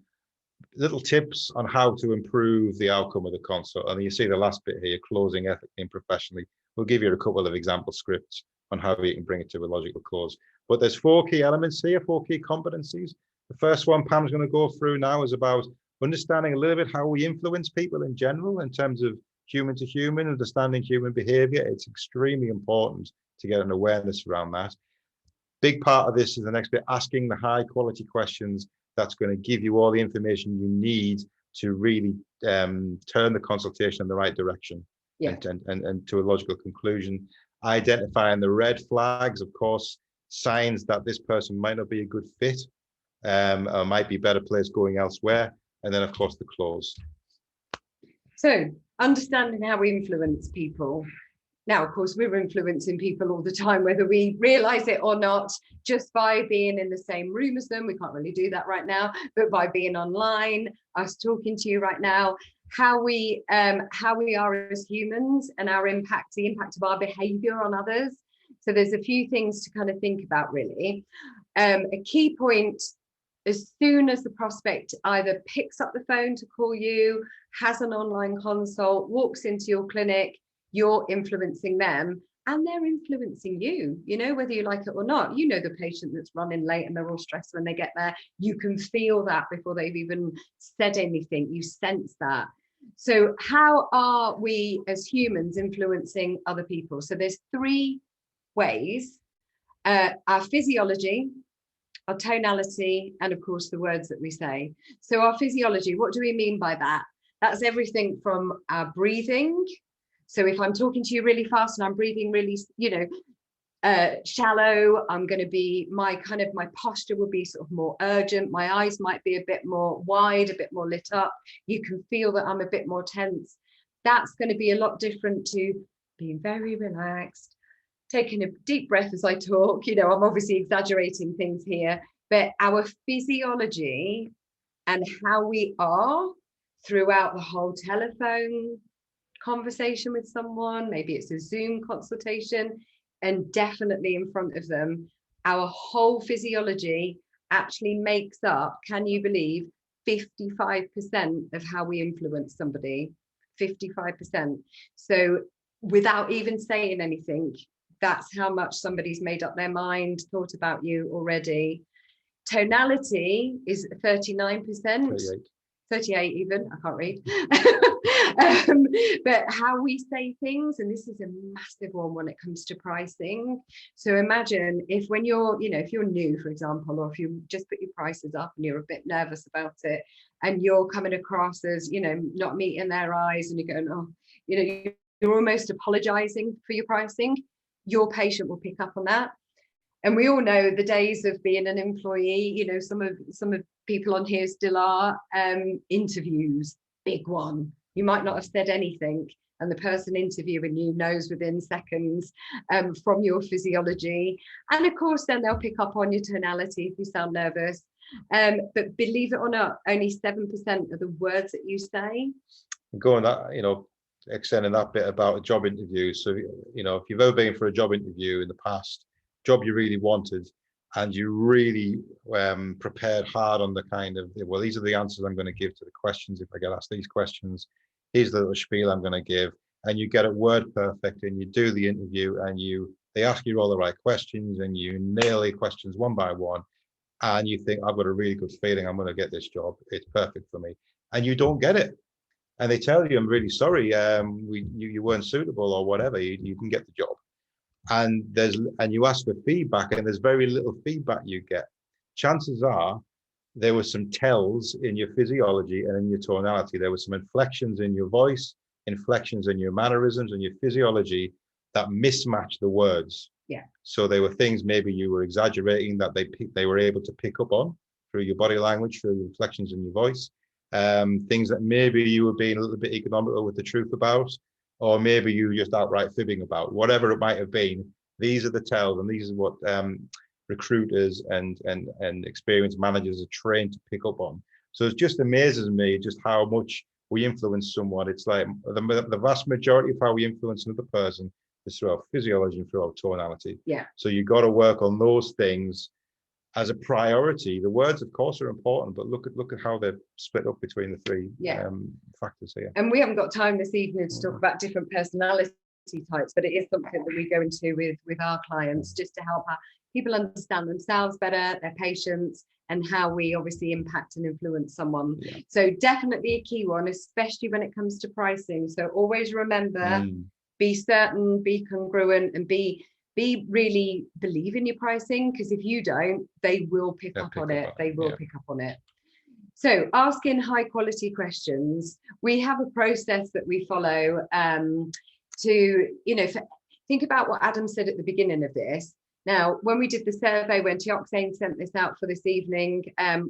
S2: little tips on how to improve the outcome of the consult. And you see the last bit here, closing ethically and professionally. We'll give you a couple of example scripts on how you can bring it to a logical close. But there's 4 key elements here, 4 key competencies. The first one Pam's going to go through now is about understanding a little bit how we influence people in general in terms of human to human, understanding human behavior. It's extremely important to get an awareness around that. Big part of this is the next bit, asking the high quality questions that's going to give you all the information you need to really turn the consultation in the right direction and to a logical conclusion. Identifying the red flags, of course, signs that this person might not be a good fit, or might be better placed going elsewhere. And then, of course, the close.
S1: So, understanding how we influence people. Now, of course, we're influencing people all the time, whether we realize it or not, just by being in the same room as them. We can't really do that right now, but by being online, us talking to you right now, how we are as humans and our impact, the impact of our behavior on others. So there's a few things to kind of think about, really. A key point: as soon as the prospect either picks up the phone to call you, has an online consult, walks into your clinic, you're influencing them and they're influencing you, whether you like it or not. The patient that's running late and they're all stressed when they get there. You can feel that before they've even said anything. You sense that. So how are we as humans influencing other people? So there's 3 ways: our physiology, our tonality, and of course the words that we say. So our physiology, what do we mean by that? That's everything from our breathing. So if I'm talking to you really fast and I'm breathing really, shallow, I'm going to be, my posture will be sort of more urgent. My eyes might be a bit more wide, a bit more lit up. You can feel that I'm a bit more tense. That's going to be a lot different to being very relaxed, taking a deep breath as I talk. I'm obviously exaggerating things here, but our physiology and how we are throughout the whole telephone conversation with someone, maybe it's a Zoom consultation, and definitely in front of them, our whole physiology actually makes up, can you believe, 55% of how we influence somebody. 55%. So without even saying anything, that's how much somebody's made up their mind, thought about you already. Tonality is 39%. 38 even, I can't read. But how we say things, and this is a massive one when it comes to pricing. So imagine if when you're, if you're new, for example, or if you just put your prices up and you're a bit nervous about it, and you're coming across as, not meeting their eyes, and you're going, oh, you're almost apologizing for your pricing, your patient will pick up on that. And we all know the days of being an employee, some of people on here still are. Interviews, big one. You might not have said anything, and the person interviewing you knows within seconds from your physiology. And of course, then they'll pick up on your tonality if you sound nervous. But believe it or not, only 7% of the words that you say.
S2: Going that, extending that bit about a job interview. So, if you've ever been for a job interview in the past, job you really wanted, and you really prepared hard on the kind of, well, these are the answers I'm going to give to the questions if I get asked these questions, here's the little spiel I'm going to give, and you get it word perfect, and you do the interview, and they ask you all the right questions, and you nail the questions one by one, and you think, I've got a really good feeling I'm going to get this job, it's perfect for me, and you don't get it, and they tell you, I'm really sorry, you weren't suitable or whatever, you didn't get the job. And you ask for feedback, and there's very little feedback you get. Chances are there were some tells in your physiology and in your tonality. There were some inflections in your voice, inflections in your mannerisms and your physiology that mismatched the words.
S1: Yeah.
S2: So there were things maybe you were exaggerating that they were able to pick up on through your body language, through the inflections in your voice. Things that maybe you were being a little bit economical with the truth about, or maybe you just outright fibbing about, whatever it might have been. These are the tells, and these are what recruiters and experienced managers are trained to pick up on. So it just amazes me just how much we influence someone. It's like the vast majority of how we influence another person is through our physiology and through our tonality.
S1: Yeah.
S2: So you've got to work on those things as a priority. The words, of course, are important, but look at how they're split up between the 3 factors here.
S1: And we haven't got time this evening to talk about different personality types, but it is something that we go into with our clients, just to help people understand themselves better, their patients, and how we obviously impact and influence someone. Yeah. So definitely a key one, especially when it comes to pricing. So always remember, be certain, be congruent, and be really believe in your pricing, because if you don't, they will pick up on it. They will pick up on it. So asking high quality questions, we have a process that we follow to, think about what Adam said at the beginning of this. Now, when we did the survey, when Tioxane sent this out for this evening,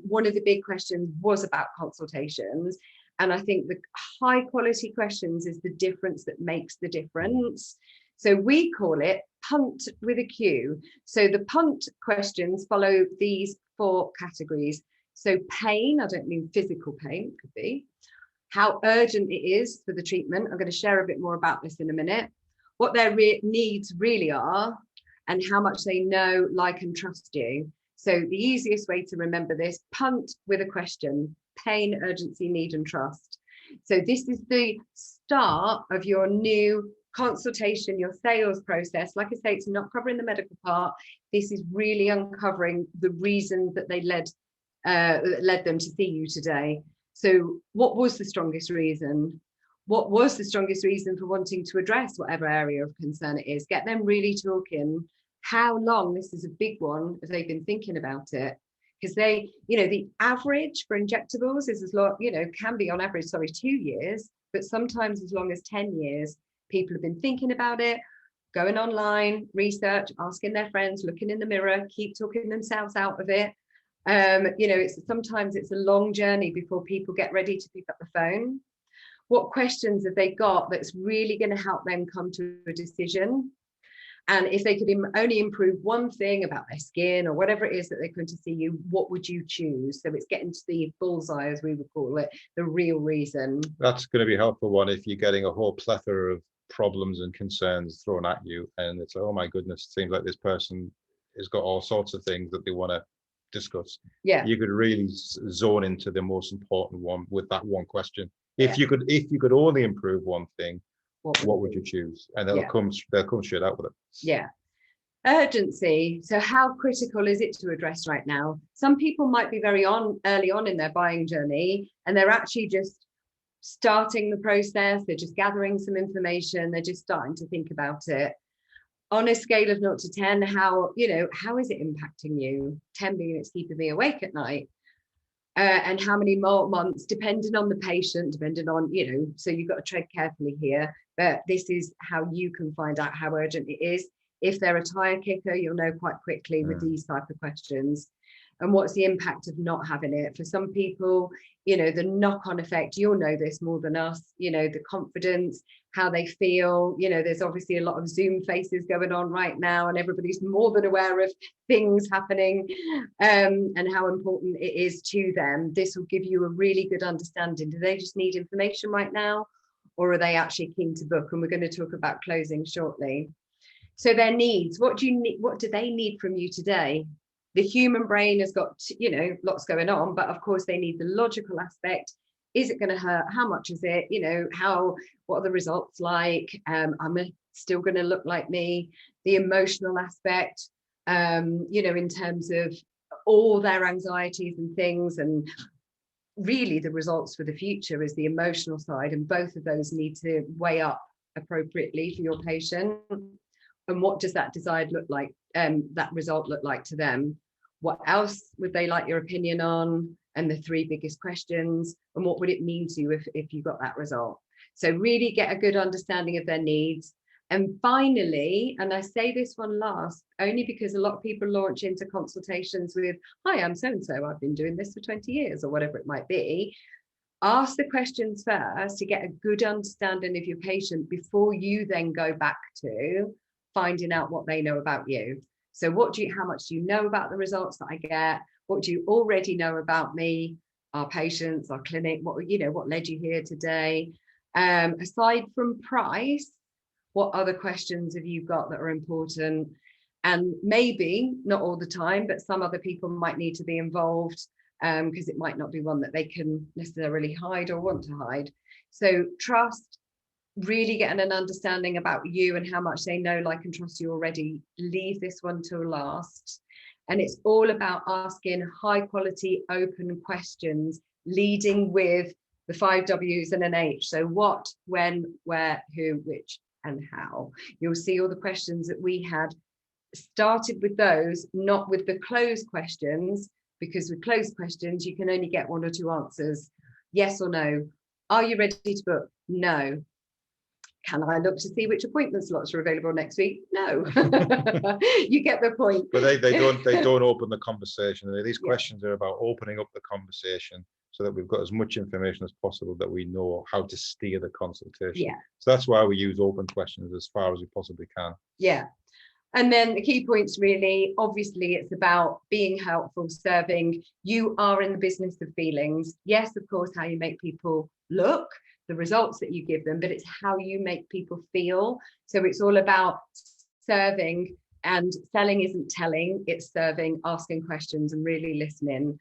S1: one of the big questions was about consultations. And I think the high quality questions is the difference that makes the difference. So we call it punt with a Q. So the punt questions follow these 4 categories. So pain, I don't mean physical pain, could be. How urgent it is for the treatment. I'm going to share a bit more about this in a minute. What their needs really are, and how much they know, like, and trust you. So the easiest way to remember this, punt with a question: pain, urgency, need, and trust. So this is the start of your new consultation, your sales process. Like I say, it's not covering the medical part. This is really uncovering the reasons that they led them to see you today. So what was the strongest reason? What was the strongest reason for wanting to address whatever area of concern it is? Get them really talking. How long, this is a big one, if they've been thinking about it. Because they, the average for injectables is as long, can be on average, 2 years, but sometimes as long as 10 years. People have been thinking about it, going online, research, asking their friends, looking in the mirror, keep talking themselves out of it. Sometimes it's a long journey before people get ready to pick up the phone. What questions have they got that's really going to help them come to a decision? And if they could only improve one thing about their skin or whatever it is that they're going to see you, what would you choose? So it's getting to the bullseye, as we would call it, the real reason.
S2: That's going to be a helpful one if you're getting a whole plethora of problems and concerns thrown at you, and it's, oh my goodness, it seems like this person has got all sorts of things that they want to discuss.
S1: Yeah,
S2: you could really zone into the most important one with that one question. If you could only improve one thing, what would you choose? And they'll come straight out with it.
S1: Yeah. Urgency. So how critical is it to address right now? Some people might be very early on in their buying journey, and they're actually just starting the process. They're just gathering some information. They're just starting to think about it. On a scale of 0 to 10, how is it impacting you? 10 being it's keeping me awake at night. And how many more months, depending on the patient, depending on, so you've got to tread carefully here. But this is how you can find out how urgent it is. If they're a tire kicker, you'll know quite quickly with these type of questions. And what's the impact of not having it? For some people, the knock-on effect, you'll know this more than us, the confidence, how they feel. There's obviously a lot of Zoom faces going on right now, and everybody's more than aware of things happening, and how important it is to them. This will give you a really good understanding. Do they just need information right now, or are they actually keen to book? And we're going to talk about closing shortly. So their needs, what do they need from you today? The human brain has got, lots going on, but of course they need the logical aspect. Is it going to hurt? How much is it? What are the results like? Am I still going to look like me? The emotional aspect, in terms of all their anxieties and things, and really the results for the future is the emotional side. And both of those need to weigh up appropriately for your patient. And what does that desired look like? That result look like to them? What else would they like your opinion on? And the 3 biggest questions, and what would it mean to you if you got that result? So really get a good understanding of their needs. And finally, and I say this one last only because a lot of people launch into consultations with, hi, I'm so-and-so, I've been doing this for 20 years or whatever it might be. Ask the questions first to get a good understanding of your patient before you then go back to finding out what they know about you. So how much do you know about the results that I get? What do you already know about me, our patients, our clinic? What led you here today? Aside from price, what other questions have you got that are important? And maybe not all the time, but some other people might need to be involved, because it might not be one that they can necessarily hide or want to hide. So trust, really getting an understanding about you and how much they know, like, and trust you already. Leave this one till last. And it's all about asking high quality, open questions, leading with the 5 W's and an H. So what, when, where, who, which, and how. You'll see all the questions that we had started with those, not with the closed questions, because with closed questions, you can only get 1 or 2 answers. Yes or no. Are you ready to book? No. Can I look to see which appointment slots are available next week? No. You get the point.
S2: But they don't open the conversation. These questions are about opening up the conversation so that we've got as much information as possible that we know how to steer the consultation.
S1: Yeah.
S2: So that's why we use open questions as far as we possibly can.
S1: Yeah. And then the key points, really, obviously, it's about being helpful, serving. You are in the business of feelings. Yes, of course, how you make people look, the results that you give them, but it's how you make people feel. So it's all about serving, and selling isn't telling, it's serving, asking questions and really listening.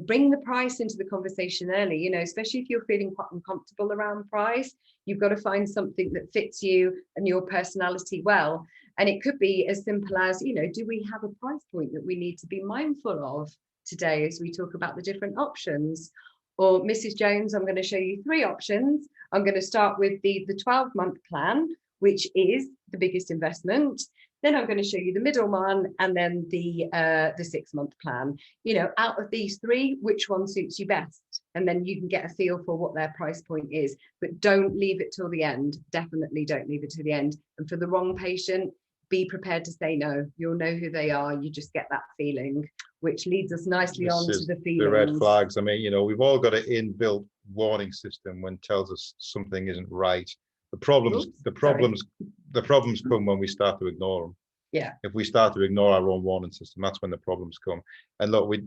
S1: Bring the price into the conversation early, you know, especially if you're feeling quite uncomfortable around price. You've got to find something that fits you and your personality well. And it could be as simple as, you know, do we have a price point that we need to be mindful of today as we talk about the different options? Or Mrs. Jones, I'm going to show you 3 options. I'm going to start with the 12-month plan, which is the biggest investment. Then I'm going to show you the middle one, and then the 6-month plan. You know, out of these 3, which one suits you best? And then you can get a feel for what their price point is. But don't leave it till the end. Definitely don't leave it to the end. And for the wrong patient, be prepared to say no. You'll know who they are. You just get that feeling, which leads us nicely on to the feelings.
S2: The red flags. I mean, you know, we've all got an inbuilt warning system when it tells us something isn't right. The problems come when we start to ignore them.
S1: Yeah.
S2: If we start to ignore our own warning system, that's when the problems come. And look, we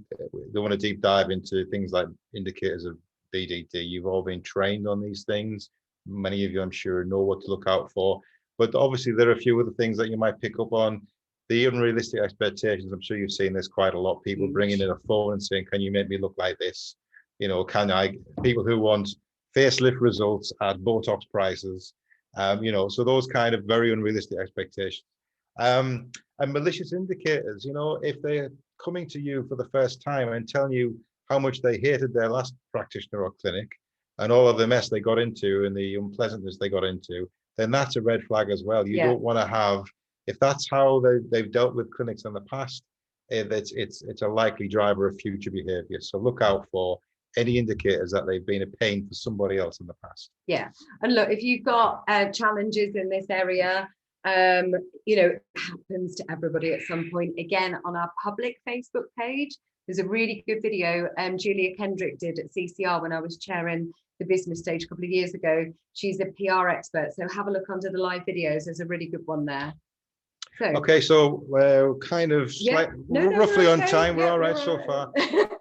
S2: don't want to deep dive into things like indicators of BDD. You've all been trained on these things. Many of you, I'm sure, know what to look out for. But obviously, there are a few other things that you might pick up on. The unrealistic expectations. I'm sure you've seen this quite a lot. People bringing in a phone and saying, "Can you make me look like this?" You know, people who want facelift results at Botox prices. You know, so those kind of very unrealistic expectations. And malicious indicators. You know, if they're coming to you for the first time and telling you how much they hated their last practitioner or clinic and all of the mess they got into and the unpleasantness they got into, then that's a red flag as well. You don't want to have, if that's how they've dealt with clinics in the past, it's a likely driver of future behavior. So look out for any indicators that they've been a pain for somebody else in the past.
S1: Yeah. And look, if you've got challenges in this area, you know, it happens to everybody at some point. Again, on our public Facebook page, there's a really good video Julia Kendrick did at CCR when I was chairing the business stage a couple of years ago. She's a PR expert, so have a look under the live videos. There's a really good one there. So,
S2: okay, so we're kind of roughly on time. We're all right so far.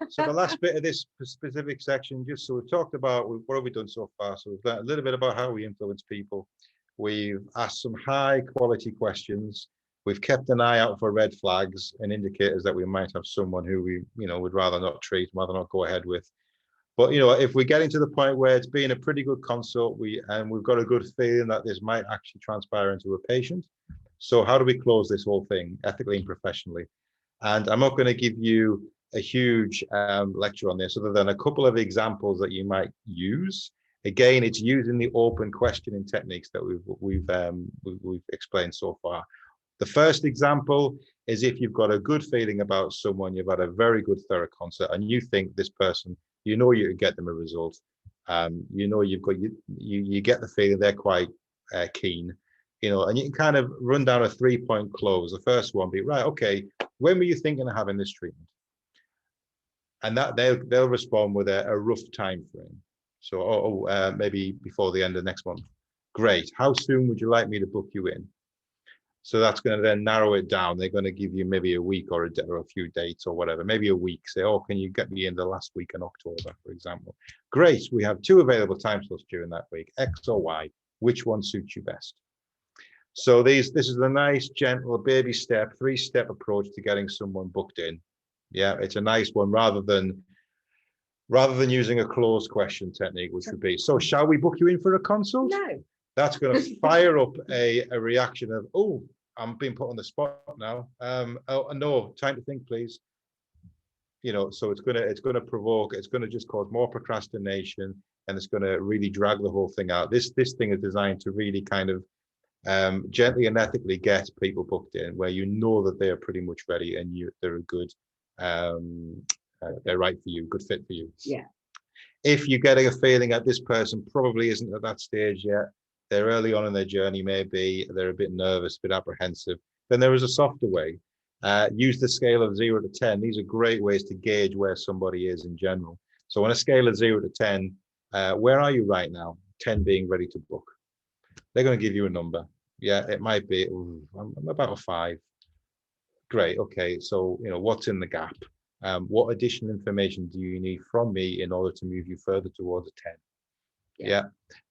S2: So the last bit of this specific section, just so we've talked about what have we done so far. So we've learned a little bit about how we influence people. We've asked some high quality questions. We've kept an eye out for red flags and indicators that we might have someone who we, you know, would rather not treat, rather not go ahead with. But, you know, if we're getting to the point where it's been a pretty good consult, we've got a good feeling that this might actually transpire into a patient. So how do we close this whole thing ethically and professionally? And I'm not going to give you a huge lecture on this other than a couple of examples that you might use. Again, it's using the open questioning techniques that we've explained so far. The first example is if you've got a good feeling about someone, you've had a very good thorough consult, and you think this person, you know, you get them a result. You know, you get the feeling they're quite keen, you know, and you can kind of run down a 3-point close. The first one be, right, okay, when were you thinking of having this treatment? And that they'll respond with a rough time frame. So, maybe before the end of next month. Great. How soon would you like me to book you in? So that's going to then narrow it down. They're going to give you maybe a week or a few dates or whatever, maybe a week. Say, oh, can you get me in the last week in October, for example? Great. We have 2 available time slots during that week, X or Y. Which one suits you best? So this is a nice, gentle baby step, 3-step approach to getting someone booked in. Yeah, it's a nice one rather than using a closed question technique, which would be, so shall we book you in for a consult?
S1: No.
S2: That's going to fire up a reaction of, oh, I'm being put on the spot now. Oh, no, time to think, please. You know, so it's going to provoke, it's going to just cause more procrastination, and it's going to really drag the whole thing out. This thing is designed to really kind of gently and ethically get people booked in where you know that they are pretty much ready and they're a good, they're right for you, good fit for you.
S1: Yeah.
S2: If you're getting a feeling that this person probably isn't at that stage yet, they're early on in their journey, maybe they're a bit nervous, a bit apprehensive, then there is a softer way. Use the scale of 0 to 10. These are great ways to gauge where somebody is in general. So on a scale of 0 to 10, where are you right now? 10 being ready to book. They're going to give you a number. Yeah, it might be, I'm about a 5. Great. Okay. So, what's in the gap? What additional information do you need from me in order to move you further towards a 10? Yeah.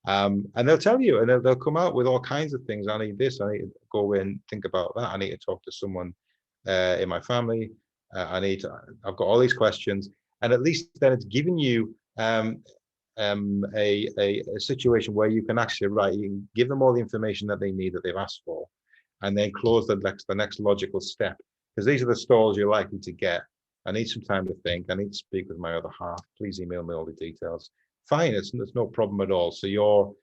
S2: And they'll tell you, and they'll come out with all kinds of things. I need this. I need to go away and think about that. I need to talk to someone in my family. I've got all these questions, and at least then it's giving you a situation where you can actually you can give them all the information that they need, that they've asked for, and then close the next logical step, because these are the stalls you're likely to get. I need some time to think. I need to speak with my other half. Please email me all the details. Fine, it's no problem at all. So your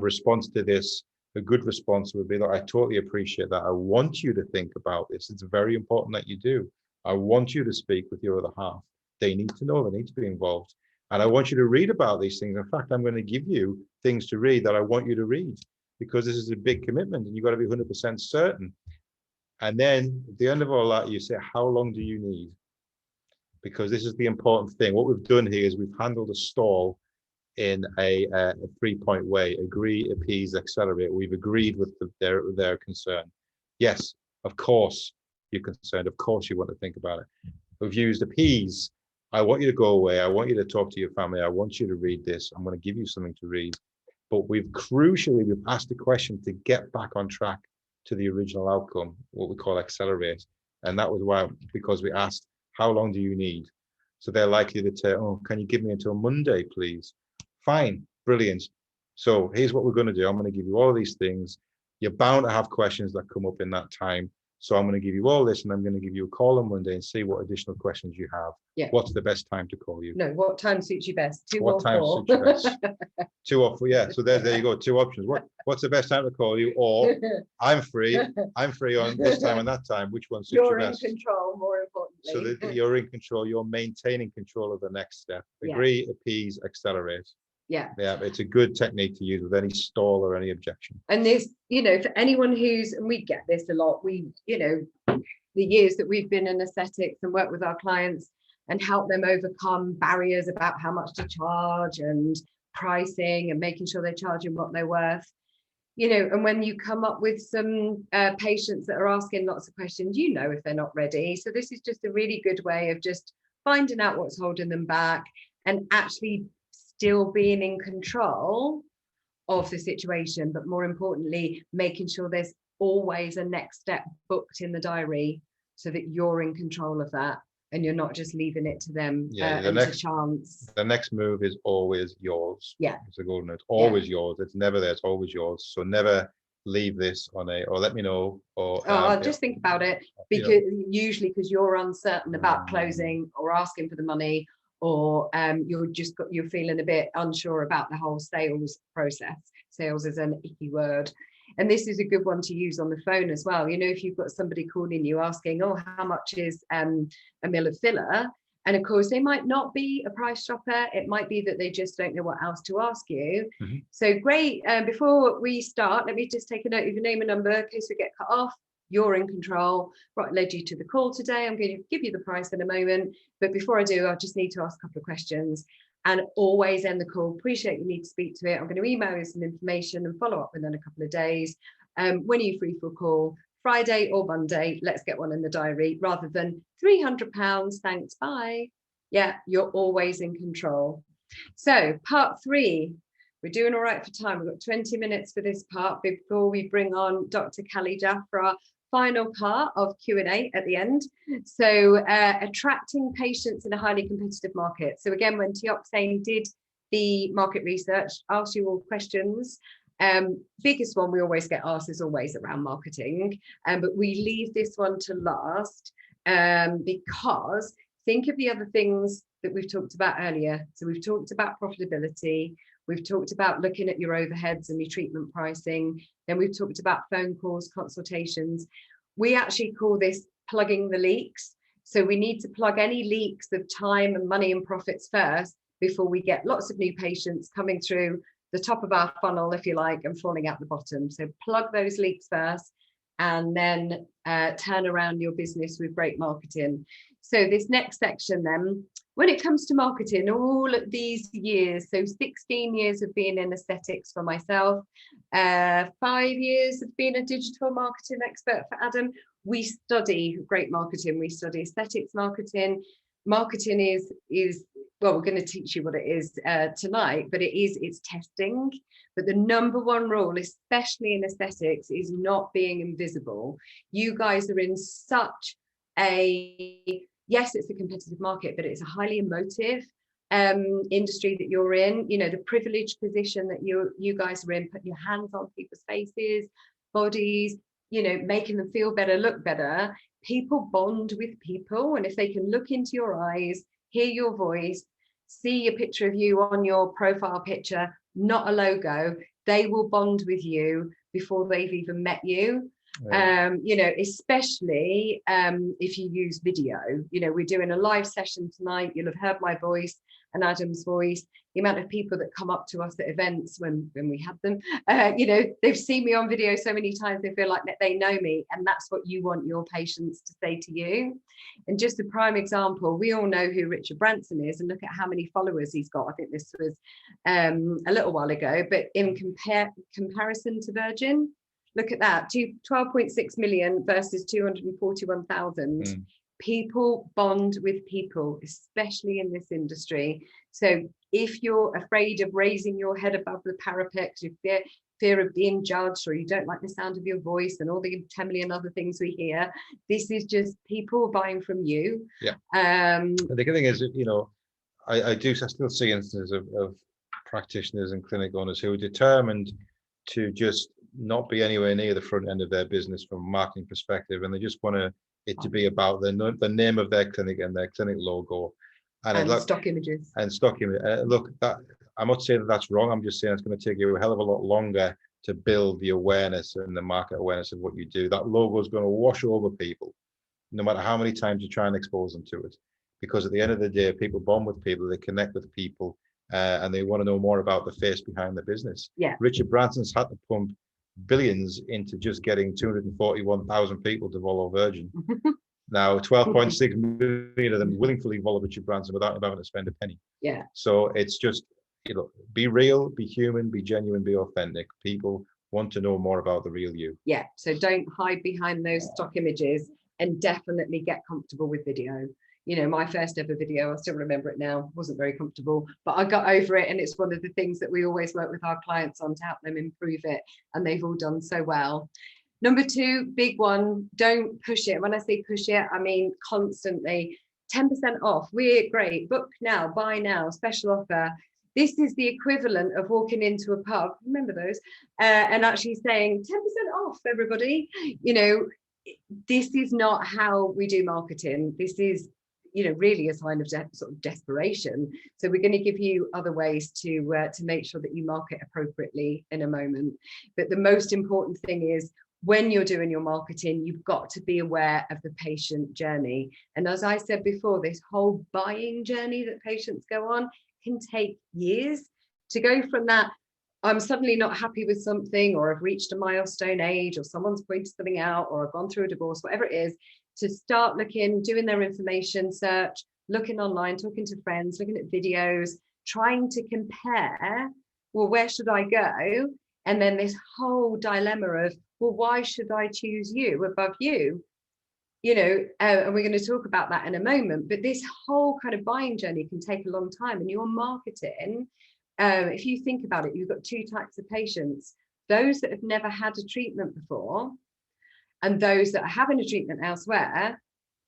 S2: response to this, a good response would be, look, I totally appreciate that. I want you to think about this. It's very important that you do. I want you to speak with your other half. They need to know, they need to be involved. And I want you to read about these things. In fact, I'm going to give you things to read that I want you to read, because this is a big commitment and you've got to be 100% certain. And then at the end of all that, you say, how long do you need? Because this is the important thing. What we've done here is we've handled a stall in a 3-point way: agree, appease, accelerate. We've agreed with their concern. Yes, of course you're concerned. Of course you want to think about it. We've used appease. I want you to go away. I want you to talk to your family. I want you to read this. I'm going to give you something to read. But we've asked the question to get back on track to the original outcome, what we call accelerate. And that was because we asked, how long do you need? So they're likely to say, oh, can you give me until Monday, please? Fine, brilliant. So here's what we're going to do. I'm going to give you all of these things. You're bound to have questions that come up in that time. So I'm going to give you all this, and I'm going to give you a call on Monday and see what additional questions you have.
S1: Yeah.
S2: What's the best time to call you?
S1: No, what time suits you best? 2
S2: what
S1: or
S2: time
S1: 4?
S2: Suits you best? 2 or 4, yeah. So there you go, 2 options. What's the best time to call you? Or I'm free on this time and that time. Which one suits you best?
S1: You're in control, more importantly.
S2: So that you're in control, you're maintaining control of the next step. Agree, appease, accelerate.
S1: Yeah,
S2: it's a good technique to use with any stall or any objection.
S1: And this, for anyone and we get this a lot, the years that we've been in aesthetics and worked with our clients and help them overcome barriers about how much to charge and pricing and making sure they're charging what they're worth. And when you come up with some patients that are asking lots of questions, if they're not ready. So this is just a really good way of just finding out what's holding them back and actually still being in control of the situation, but more importantly, making sure there's always a next step booked in the diary so that you're in control of that and you're not just leaving it to them to chance.
S2: The next move is always yours.
S1: Yeah.
S2: It's a golden note. Always yours. It's never there. It's always yours. So never leave this on or let me know, or
S1: just think about it, because usually because you're uncertain about closing or asking for the money, or you're feeling a bit unsure about the whole sales process. Sales is an icky word. And this is a good one to use on the phone as well. If you've got somebody calling you asking, oh, how much is a mil of filler? And of course, they might not be a price shopper. It might be that they just don't know what else to ask you. Mm-hmm. So great. Before we start, let me just take a note of your name and number in case we get cut off. You're in control. What led you to the call today? I'm going to give you the price in a moment. But before I do, I just need to ask a couple of questions. And always end the call. Appreciate you need to speak to it. I'm going to email you some information and follow up within a couple of days. When are you free for a call? Friday or Monday? Let's get one in the diary rather than £300. Thanks. Bye. Yeah, you're always in control. So part 3. We're doing all right for time. We've got 20 minutes for this part before we bring on Dr. Khalija for our final part of Q&A at the end. So attracting patients in a highly competitive market. So again, when Tioxane did the market research, asked you all questions. Biggest one we always get asked is always around marketing, but we leave this one to last because think of the other things that we've talked about earlier. So we've talked about profitability. We've talked about looking at your overheads and your treatment pricing. Then we've talked about phone calls, consultations. We actually call this plugging the leaks. So we need to plug any leaks of time and money and profits first before we get lots of new patients coming through the top of our funnel, if you like, and falling out the bottom. So plug those leaks first. and then turn around your business with great marketing. So this next section then, when it comes to marketing, all of these years, so 16 years of being in aesthetics for myself, 5 years of being a digital marketing expert for Adam, we study great marketing. We study aesthetics marketing. Marketing is well, we're going to teach you what it is tonight, but it's testing. But the number one rule, especially in aesthetics, is not being invisible. You guys are in such a, yes, it's a competitive market, but it's a highly emotive industry that you're in. You know, the privileged position that you guys are in, putting your hands on people's faces, bodies, you know, making them feel better, look better. People bond with people, and if they can look into your eyes, hear your voice, see a picture of you on your profile picture, not a logo, they will bond with you before they've even met you. Yeah. You know, especially if you use video. You know, we're doing a live session tonight. You'll have heard my voice and Adam's voice. The amount of people that come up to us at events when we have them, you know, they've seen me on video so many times they feel like they know me, and that's what you want your patients to say to you. And just a prime example, we all know who Richard Branson is, and look at how many followers he's got. I think this was a little while ago, but in comparison to Virgin, look at that, 12.6 million versus 241,000. People bond with people, especially in this industry. So if you're afraid of raising your head above the parapet, you fear of being judged, or you don't like the sound of your voice and all the 10 million other things we hear, this is just people buying from you. Yeah.
S2: The good thing is, you know, I still see instances of practitioners and clinic owners who are determined to just not be anywhere near the front end of their business from a marketing perspective, and they just want it to be about the name of their clinic and their clinic logo and
S1: stock images.
S2: And stock image. Look, that I'm not saying that that's wrong. I'm just saying it's going to take you a hell of a lot longer to build the awareness and the market awareness of what you do. That logo is going to wash over people, no matter how many times you try and expose them to it. Because at the end of the day, people bond with people, they connect with people, and they want to know more about the face behind the business.
S1: Yeah.
S2: Richard Branson's had to pump billions into just getting 241,000 people to follow Virgin. Now 12.6 million of them willingly follow Richard Branson without him having to spend a penny.
S1: Yeah.
S2: So it's just, you know, be real, be human, be genuine, be authentic. People want to know more about the real you.
S1: Yeah. So don't hide behind those stock images, and definitely get comfortable with video. You know, my first ever video, I still remember it now, wasn't very comfortable, but I got over it. And it's one of the things that we always work with our clients on to help them improve it. And they've all done so well. Number 2, big one, don't push it. When I say push it, I mean constantly. 10% off, we're great, book now, buy now, special offer. This is the equivalent of walking into a pub, remember those, and actually saying 10% off, everybody. You know, this is not how we do marketing. This is, you know, really a sign of sort of desperation. So we're going to give you other ways to make sure that you market appropriately in a moment. But the most important thing is, when you're doing your marketing, you've got to be aware of the patient journey. And as I said before, this whole buying journey that patients go on can take years. To go from that, I'm suddenly not happy with something, or I've reached a milestone age, or someone's pointed something out, or I've gone through a divorce, whatever it is, to start looking, doing their information search, looking online, talking to friends, looking at videos, trying to compare, well, where should I go? And then this whole dilemma of, well, why should I choose you above you? You know, and we're going to talk about that in a moment, but this whole kind of buying journey can take a long time. And your marketing, if you think about it, you've got 2 types of patients: those that have never had a treatment before, and those that are having a treatment elsewhere,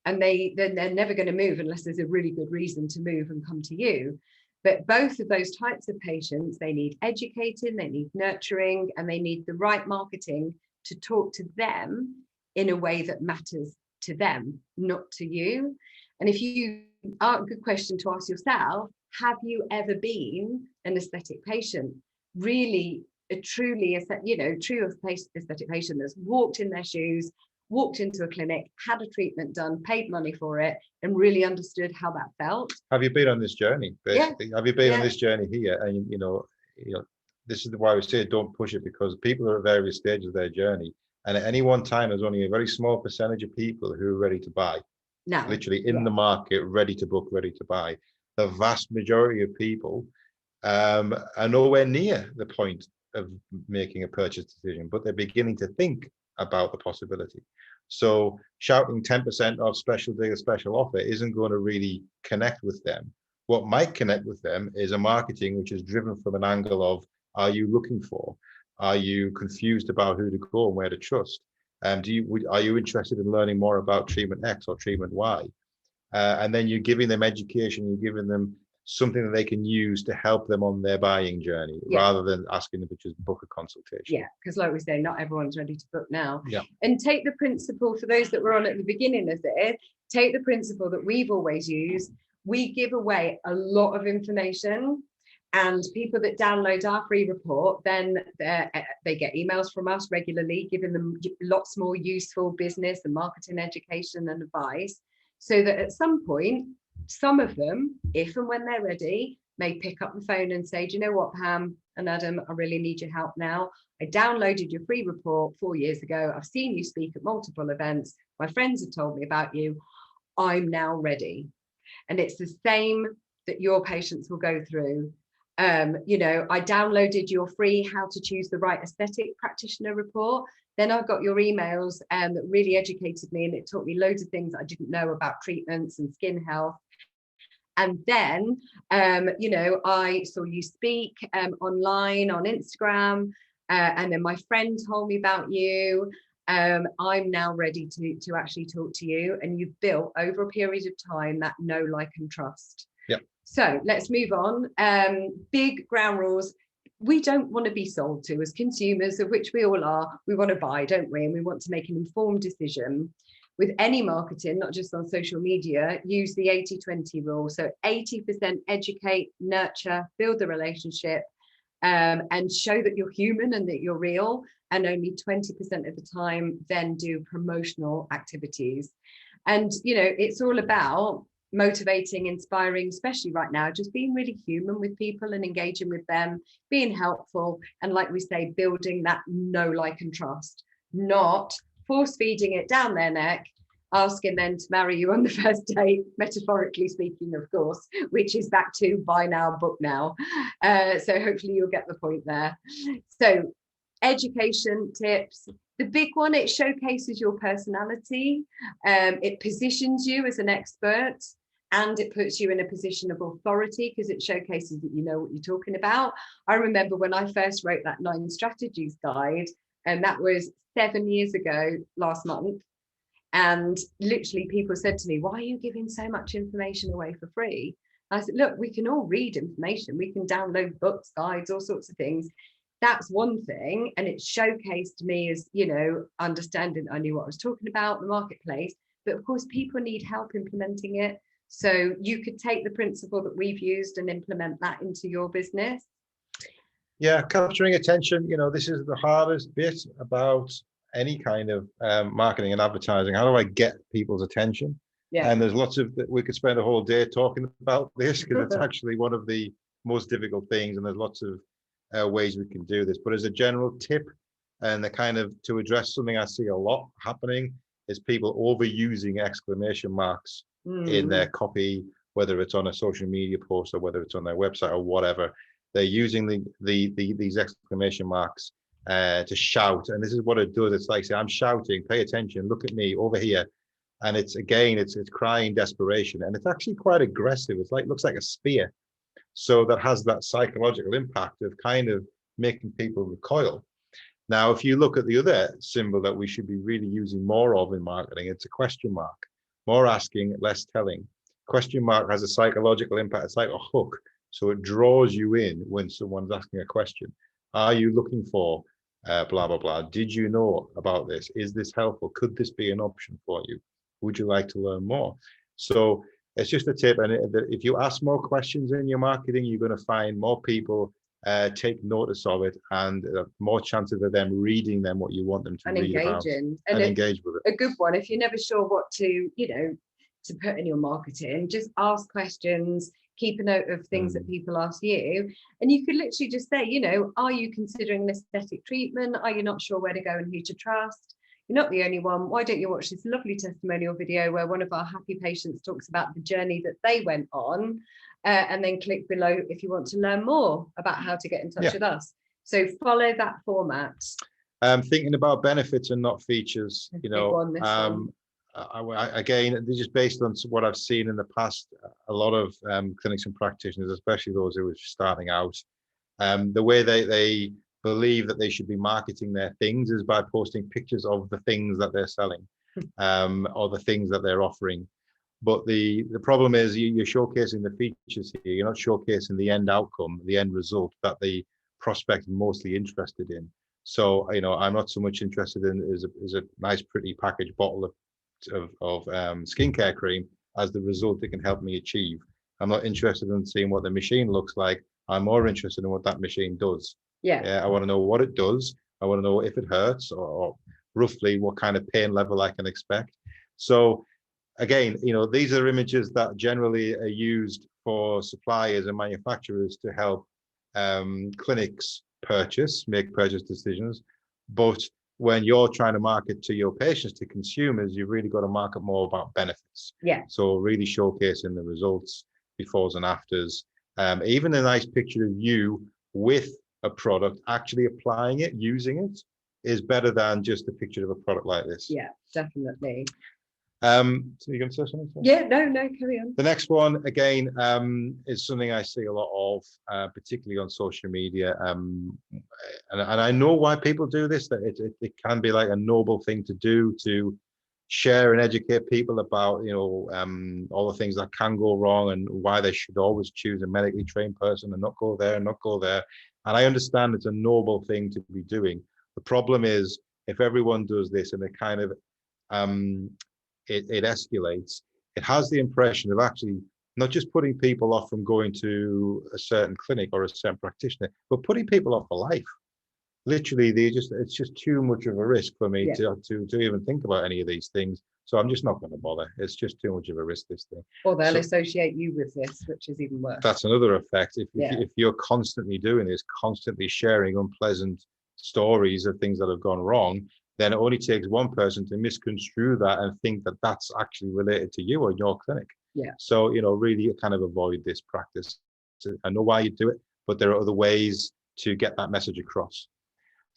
S1: and they're never going to move unless there's a really good reason to move and come to you. But both of those types of patients, they need educating, they need nurturing, and they need the right marketing to talk to them in a way that matters to them, not to you. And if you are, a good question to ask yourself, have you ever been an aesthetic patient? Really, a truly, you know, true aesthetic patient that's walked in their shoes, walked into a clinic, had a treatment done, paid money for it, and really understood how that felt.
S2: Have you been on this journey? Basically? Yeah. Have you been on this journey here? And you know, this is why we say don't push it, because people are at various stages of their journey. And at any one time, there's only a very small percentage of people who are ready to buy.
S1: Now,
S2: literally in the market, ready to book, ready to buy. The vast majority of people are nowhere near the point of making a purchase decision, but they're beginning to think about the possibility. So shouting 10% off, special deal, special offer isn't going to really connect with them. What might connect with them is a marketing which is driven from an angle of, are you looking for? Are you confused about who to go and where to trust? Are you interested in learning more about treatment X or treatment Y? And then you're giving them education, you're giving them something that they can use to help them on their buying journey, rather than asking them to just book a consultation.
S1: Yeah, because like we say, not everyone's ready to book now.
S2: Yeah.
S1: And take the principle, for those that were on at the beginning of it, take the principle that we've always used. We give away a lot of information, and people that download our free report, then they get emails from us regularly, giving them lots more useful business and marketing education and advice, so that at some point, some of them, if and when they're ready, may pick up the phone and say, do you know what, Pam and Adam, I really need your help now. I downloaded your free report 4 years ago. I've seen you speak at multiple events. My friends have told me about you. I'm now ready. And it's the same that your patients will go through. I downloaded your free How to Choose the Right Aesthetic Practitioner report. Then I got your emails that really educated me, and it taught me loads of things I didn't know about treatments and skin health. And then, I saw you speak online on Instagram, and then my friend told me about you. I'm now ready to actually talk to you, and you've built over a period of time that know, like, and trust.
S2: Yeah.
S1: So let's move on. Big ground rules. We don't want to be sold to as consumers, of which we all are. We want to buy, don't we? And we want to make an informed decision. With any marketing, not just on social media, use the 80-20 rule. So 80% educate, nurture, build the relationship, and show that you're human and that you're real. And only 20% of the time then do promotional activities. And, it's all about motivating, inspiring, especially right now, just being really human with people and engaging with them, being helpful. And like we say, building that know, like, and trust, not force feeding it down their neck, asking them to marry you on the first date, metaphorically speaking, of course, which is back to buy now, book now. So hopefully you'll get the point there. So education tips. The big one, it showcases your personality. It positions you as an expert, and it puts you in a position of authority because it showcases that you know what you're talking about. I remember when I first wrote that 9 strategies guide, and that was 7 years ago last month. And literally people said to me, why are you giving so much information away for free? I said, look, we can all read information. We can download books, guides, all sorts of things. That's one thing. And it showcased me as, understanding I knew what I was talking about, the marketplace. But of course, people need help implementing it. So you could take the principle that we've used and implement that into your business.
S2: Yeah, capturing attention, this is the hardest bit about any kind of marketing and advertising. How do I get people's attention? Yeah. And there's we could spend a whole day talking about this because it's actually one of the most difficult things, and there's lots of ways we can do this. But as a general tip, and to address something I see a lot happening, is people overusing exclamation marks in their copy, whether it's on a social media post or whether it's on their website or whatever. They're using these exclamation marks to shout, and this is what it does. It's like, say, I'm shouting, pay attention, look at me over here, and it's crying desperation, and it's actually quite aggressive. It's looks like a spear, so that has that psychological impact of kind of making people recoil. Now, if you look at the other symbol that we should be really using more of in marketing, it's a question mark. More asking, less telling. Question mark has a psychological impact. It's like a hook. So it draws you in when someone's asking a question. Are you looking for blah, blah, blah? Did you know about this? Is this helpful? Could this be an option for you? Would you like to learn more? So it's just a tip. And if you ask more questions in your marketing, you're going to find more people take notice of it, and more chances of them reading them what you want them to read about and engage with it.
S1: A good one, if you're never sure what to put in your marketing, just ask questions, keep a note of things that people ask you. And you could literally just say, you know, are you considering an aesthetic treatment? Are you not sure where to go and who to trust? You're not the only one. Why don't you watch this lovely testimonial video where one of our happy patients talks about the journey that they went on, and then click below if you want to learn more about how to get in touch with us. So follow that format.
S2: Thinking about benefits and not features, you know, again, this is based on what I've seen in the past. A lot of clinics and practitioners, especially those who are starting out, the way they believe that they should be marketing their things is by posting pictures of the things that they're selling, or the things that they're offering. But the problem is you're showcasing the features here. You're not showcasing the end outcome, the end result that the prospect is mostly interested in. So, you know, I'm not so much interested in is a nice, pretty packaged bottle of skincare cream as the result it can help me achieve. I'm not interested in seeing what the machine looks like. I'm more interested in what that machine does. I want to know what it does. I want to know if it hurts, or roughly what kind of pain level I can expect. So again, you know, these are images that generally are used for suppliers and manufacturers to help clinics make purchase decisions. But when you're trying to market to your patients, to consumers, you've really got to market more about benefits. So really showcasing the results, befores and afters. Even a nice picture of you with a product, actually applying it, using it, is better than just a picture of a product like this.
S1: Definitely.
S2: So you're going to say something?
S1: No, carry on.
S2: The next one, again, is something I see a lot of, particularly on social media. And I know why people do this, that it can be like a noble thing to do, to share and educate people about, you know, all the things that can go wrong and why they should always choose a medically trained person and not go there and not go there. And I understand it's a noble thing to be doing. The problem is if everyone does this and it kind of, it escalates, it has the impression of actually not just putting people off from going to a certain clinic or a certain practitioner, but putting people off for life. Literally, it's just too much of a risk for me to even think about any of these things. So I'm just not going to bother. It's just too much of a risk, this thing.
S1: Or they'll associate you with this, which is even worse.
S2: That's another effect. If you're constantly doing this, constantly sharing unpleasant stories of things that have gone wrong, then it only takes one person to misconstrue that and think that that's actually related to you or your clinic. So, you know, really kind of avoid this practice. I know why you do it, but there are other ways to get that message across.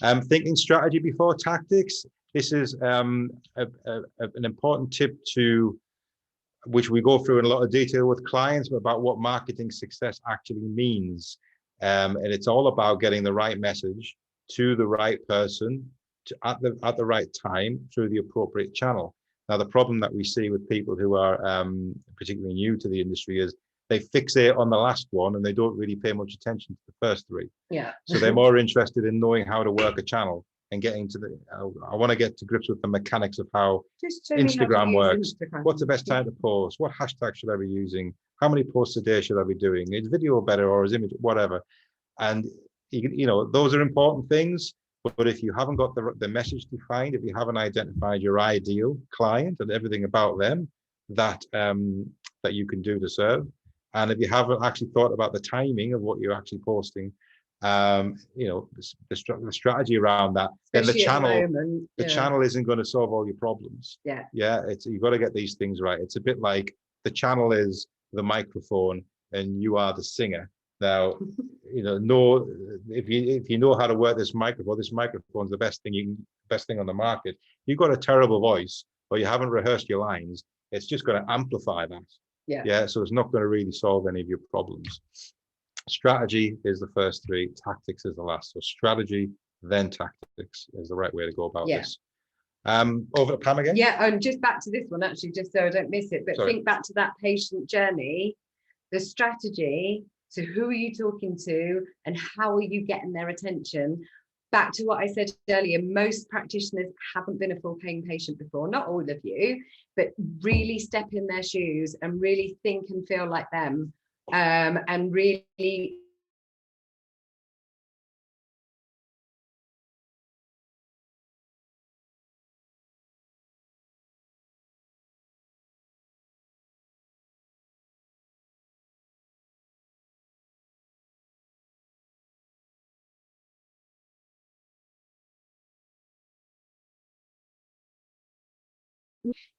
S2: Thinking strategy before tactics. This is an important tip which we go through in a lot of detail with clients about what marketing success actually means. And it's all about getting the right message to the right person at the right time through the appropriate channel. Now, the problem that we see with people who are particularly new to the industry is they fixate on the last one and they don't really pay much attention to the first three. So they're more interested in knowing how to work a channel and getting to I want to get to grips with the mechanics of how Instagram works. What's the best time to post? What hashtag should I be using? How many posts a day should I be doing? Is video better or is image, whatever? And you know, those are important things. But if you haven't got the message defined, if you haven't identified your ideal client and everything about them that you can do to serve, and if you haven't actually thought about the timing of what you're actually posting, you know, the strategy around that, then the channel isn't going to solve all your problems. You've got to get these things right. It's a bit like the channel is the microphone and you are the singer. Now, you know, if you know how to work this microphone's the best thing on the market. You've got a terrible voice or you haven't rehearsed your lines, it's just going to amplify that. So it's not going to really solve any of your problems. Strategy is the first three, tactics is the last. So strategy, then tactics is the right way to go about this. Over to Pam again.
S1: And just back to this one, actually, just so I don't miss it, but think back to that patient journey, the strategy. So who are you talking to and how are you getting their attention? Back to what I said earlier, most practitioners haven't been a full paying patient before, not all of you, but really step in their shoes and really think and feel like them, and really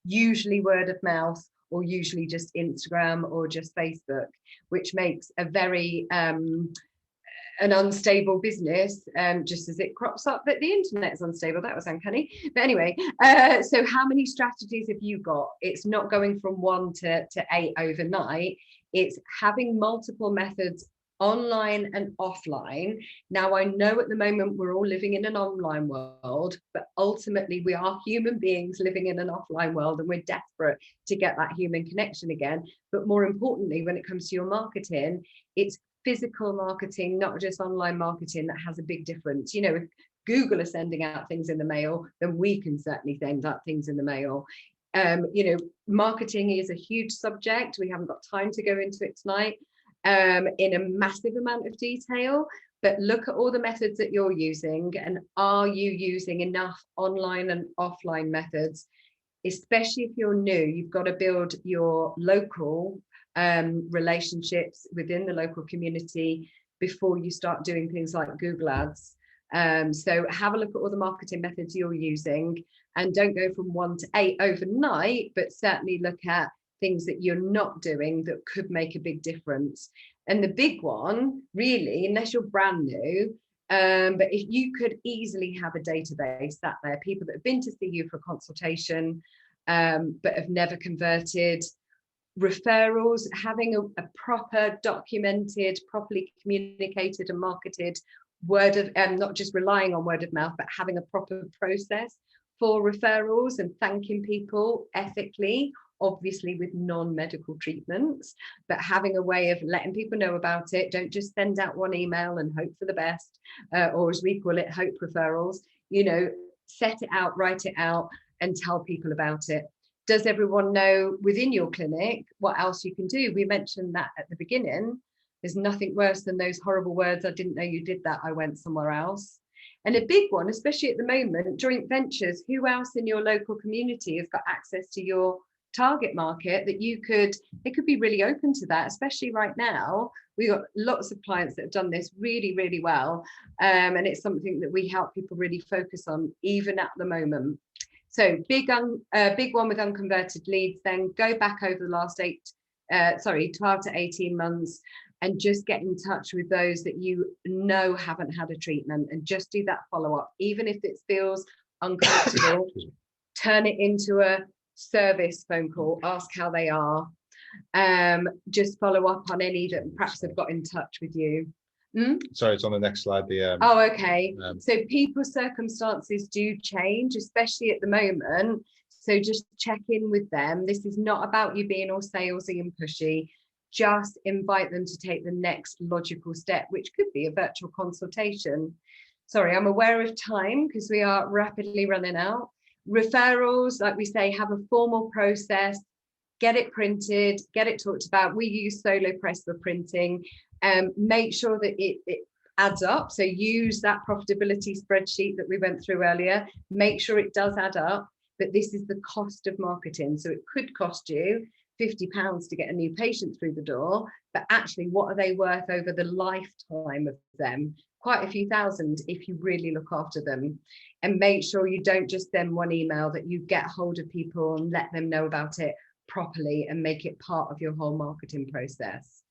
S1: usually word of mouth, or usually just Instagram or just Facebook, which makes a very an unstable business, just as it crops up that the internet is unstable. That was uncanny. But anyway, so how many strategies have you got? It's not going from 1 to 8 overnight. It's having multiple methods, online and offline. Now, I know at the moment we're all living in an online world, but ultimately we are human beings living in an offline world, and we're desperate to get that human connection again. But more importantly, when it comes to your marketing, it's physical marketing, not just online marketing, that has a big difference. You know, if Google are sending out things in the mail, then we can certainly send out things in the mail. You know, marketing is a huge subject. We haven't got time to go into it tonight in a massive amount of detail, but look at all the methods that you're using, and are you using enough online and offline methods? Especially if you're new, you've got to build your local relationships within the local community before you start doing things like Google Ads. So have a look at all the marketing methods you're using, and don't go from 1 to 8 overnight, but certainly look at things that you're not doing that could make a big difference. And the big one, really, unless you're brand new, but if you could easily have a database sat there, people that have been to see you for consultation, but have never converted, referrals, having a proper documented, properly communicated and marketed word of, not just relying on word of mouth, but having a proper process for referrals and thanking people ethically, obviously with non-medical treatments, but having a way of letting people know about it. Don't just send out one email and hope for the best, or as we call it, hope referrals. You know, set it out, write it out, and tell people about it. Does everyone know within your clinic what else you can do? We mentioned that at the beginning. There's nothing worse than those horrible words, I didn't know you did that, I went somewhere else. And a big one, especially at the moment, joint ventures. Who else in your local community has got access to your target market that you could, they could be really open to that, especially right now. We've got lots of clients that have done this really, really well. And it's something that we help people really focus on, even at the moment. So big one with unconverted leads, then go back over the last 12 to 18 months and just get in touch with those that you know haven't had a treatment, and just do that follow-up. Even if it feels uncomfortable, turn it into a service phone call, ask how they are. Just follow up on any that perhaps have got in touch with you.
S2: Sorry, it's on the next slide.
S1: Oh, okay. So people's circumstances do change, especially at the moment. So just check in with them. This is not about you being all salesy and pushy. Just invite them to take the next logical step, which could be a virtual consultation. Sorry, I'm aware of time because we are rapidly running out. Referrals, like we say, have a formal process. Get it printed, get it talked about. We use Solo Press for printing. Make sure that it adds up. So use that profitability spreadsheet that we went through earlier. Make sure it does add up. But this is the cost of marketing. So it could cost you £50 to get a new patient through the door, but actually, what are they worth over the lifetime of them? Quite a few thousand if you really look after them. And make sure you don't just send one email, that you get hold of people and let them know about it properly and make it part of your whole marketing process.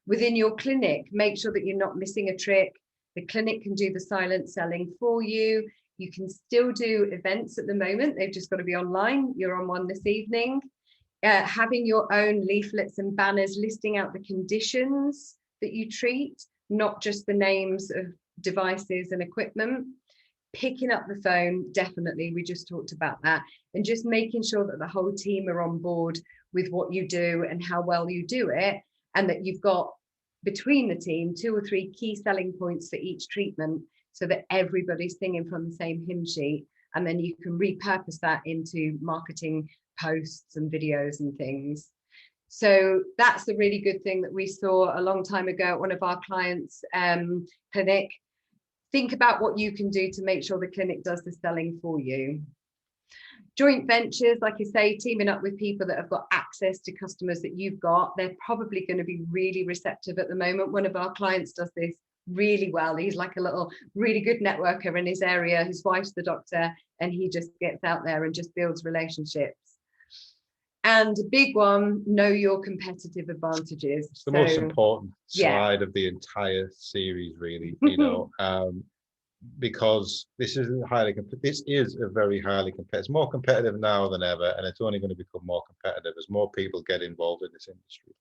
S1: Within your clinic, make sure that you're not missing a trick. The clinic can do the silent selling for you. You can still do events at the moment. They've just got to be online. You're on one this evening. Having your own leaflets and banners listing out the conditions that you treat, not just the names of devices and equipment. Picking up the phone, definitely, we just talked about that, and just making sure that the whole team are on board with what you do and how well you do it, and that you've got between the team 2 or 3 key selling points for each treatment, so that everybody's singing from the same hymn sheet, and then you can repurpose that into marketing posts and videos and things. So that's a really good thing that we saw a long time ago at one of our clients' clinic. Think about what you can do to make sure the clinic does the selling for you. Joint ventures, like I say, teaming up with people that have got access to customers that you've got, they're probably going to be really receptive at the moment. One of our clients does this really well. He's like a little really good networker in his area. His wife's the doctor, and he just gets out there and just builds relationships.
S2: Yeah.
S1: And a big one, know your competitive advantages.
S2: It's the most important slide of the entire series, really, because this is a very highly competitive, it's more competitive now than ever, and it's only going to become more competitive as more people get involved in this industry.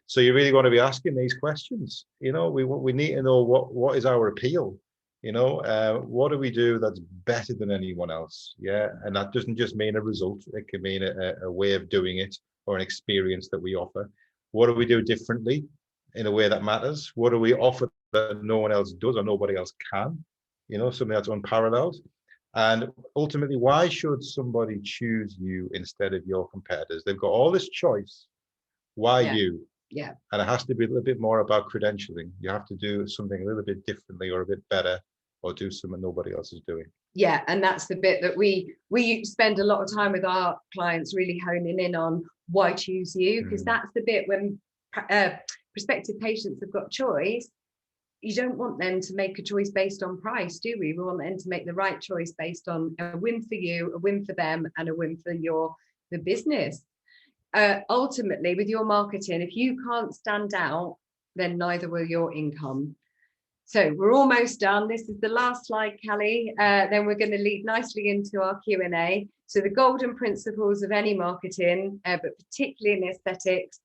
S2: So you really want to be asking these questions. We need to know what is our appeal. What do we do that's better than anyone else? Yeah, and that doesn't just mean a result. It can mean a way of doing it or an experience that we offer. What do we do differently in a way that matters? What do we offer that no one else does or nobody else can? Something that's unparalleled. And ultimately, why should somebody choose you instead of your competitors? They've got all this choice. Why you?
S1: Yeah.
S2: And it has to be a little bit more about credentialing. You have to do something a little bit differently or a bit better, or do something nobody else is doing.
S1: Yeah, and that's the bit that we spend a lot of time with our clients really honing in on. Why choose you? Because that's the bit when prospective patients have got choice. You don't want them to make a choice based on price, do we? We want them to make the right choice based on a win for you, a win for them, and a win for the business. Ultimately, with your marketing, if you can't stand out, then neither will your income. So we're almost done. This is the last slide, Callie. Then we're going to lead nicely into our Q&A. So the golden principles of any marketing, but particularly in aesthetics,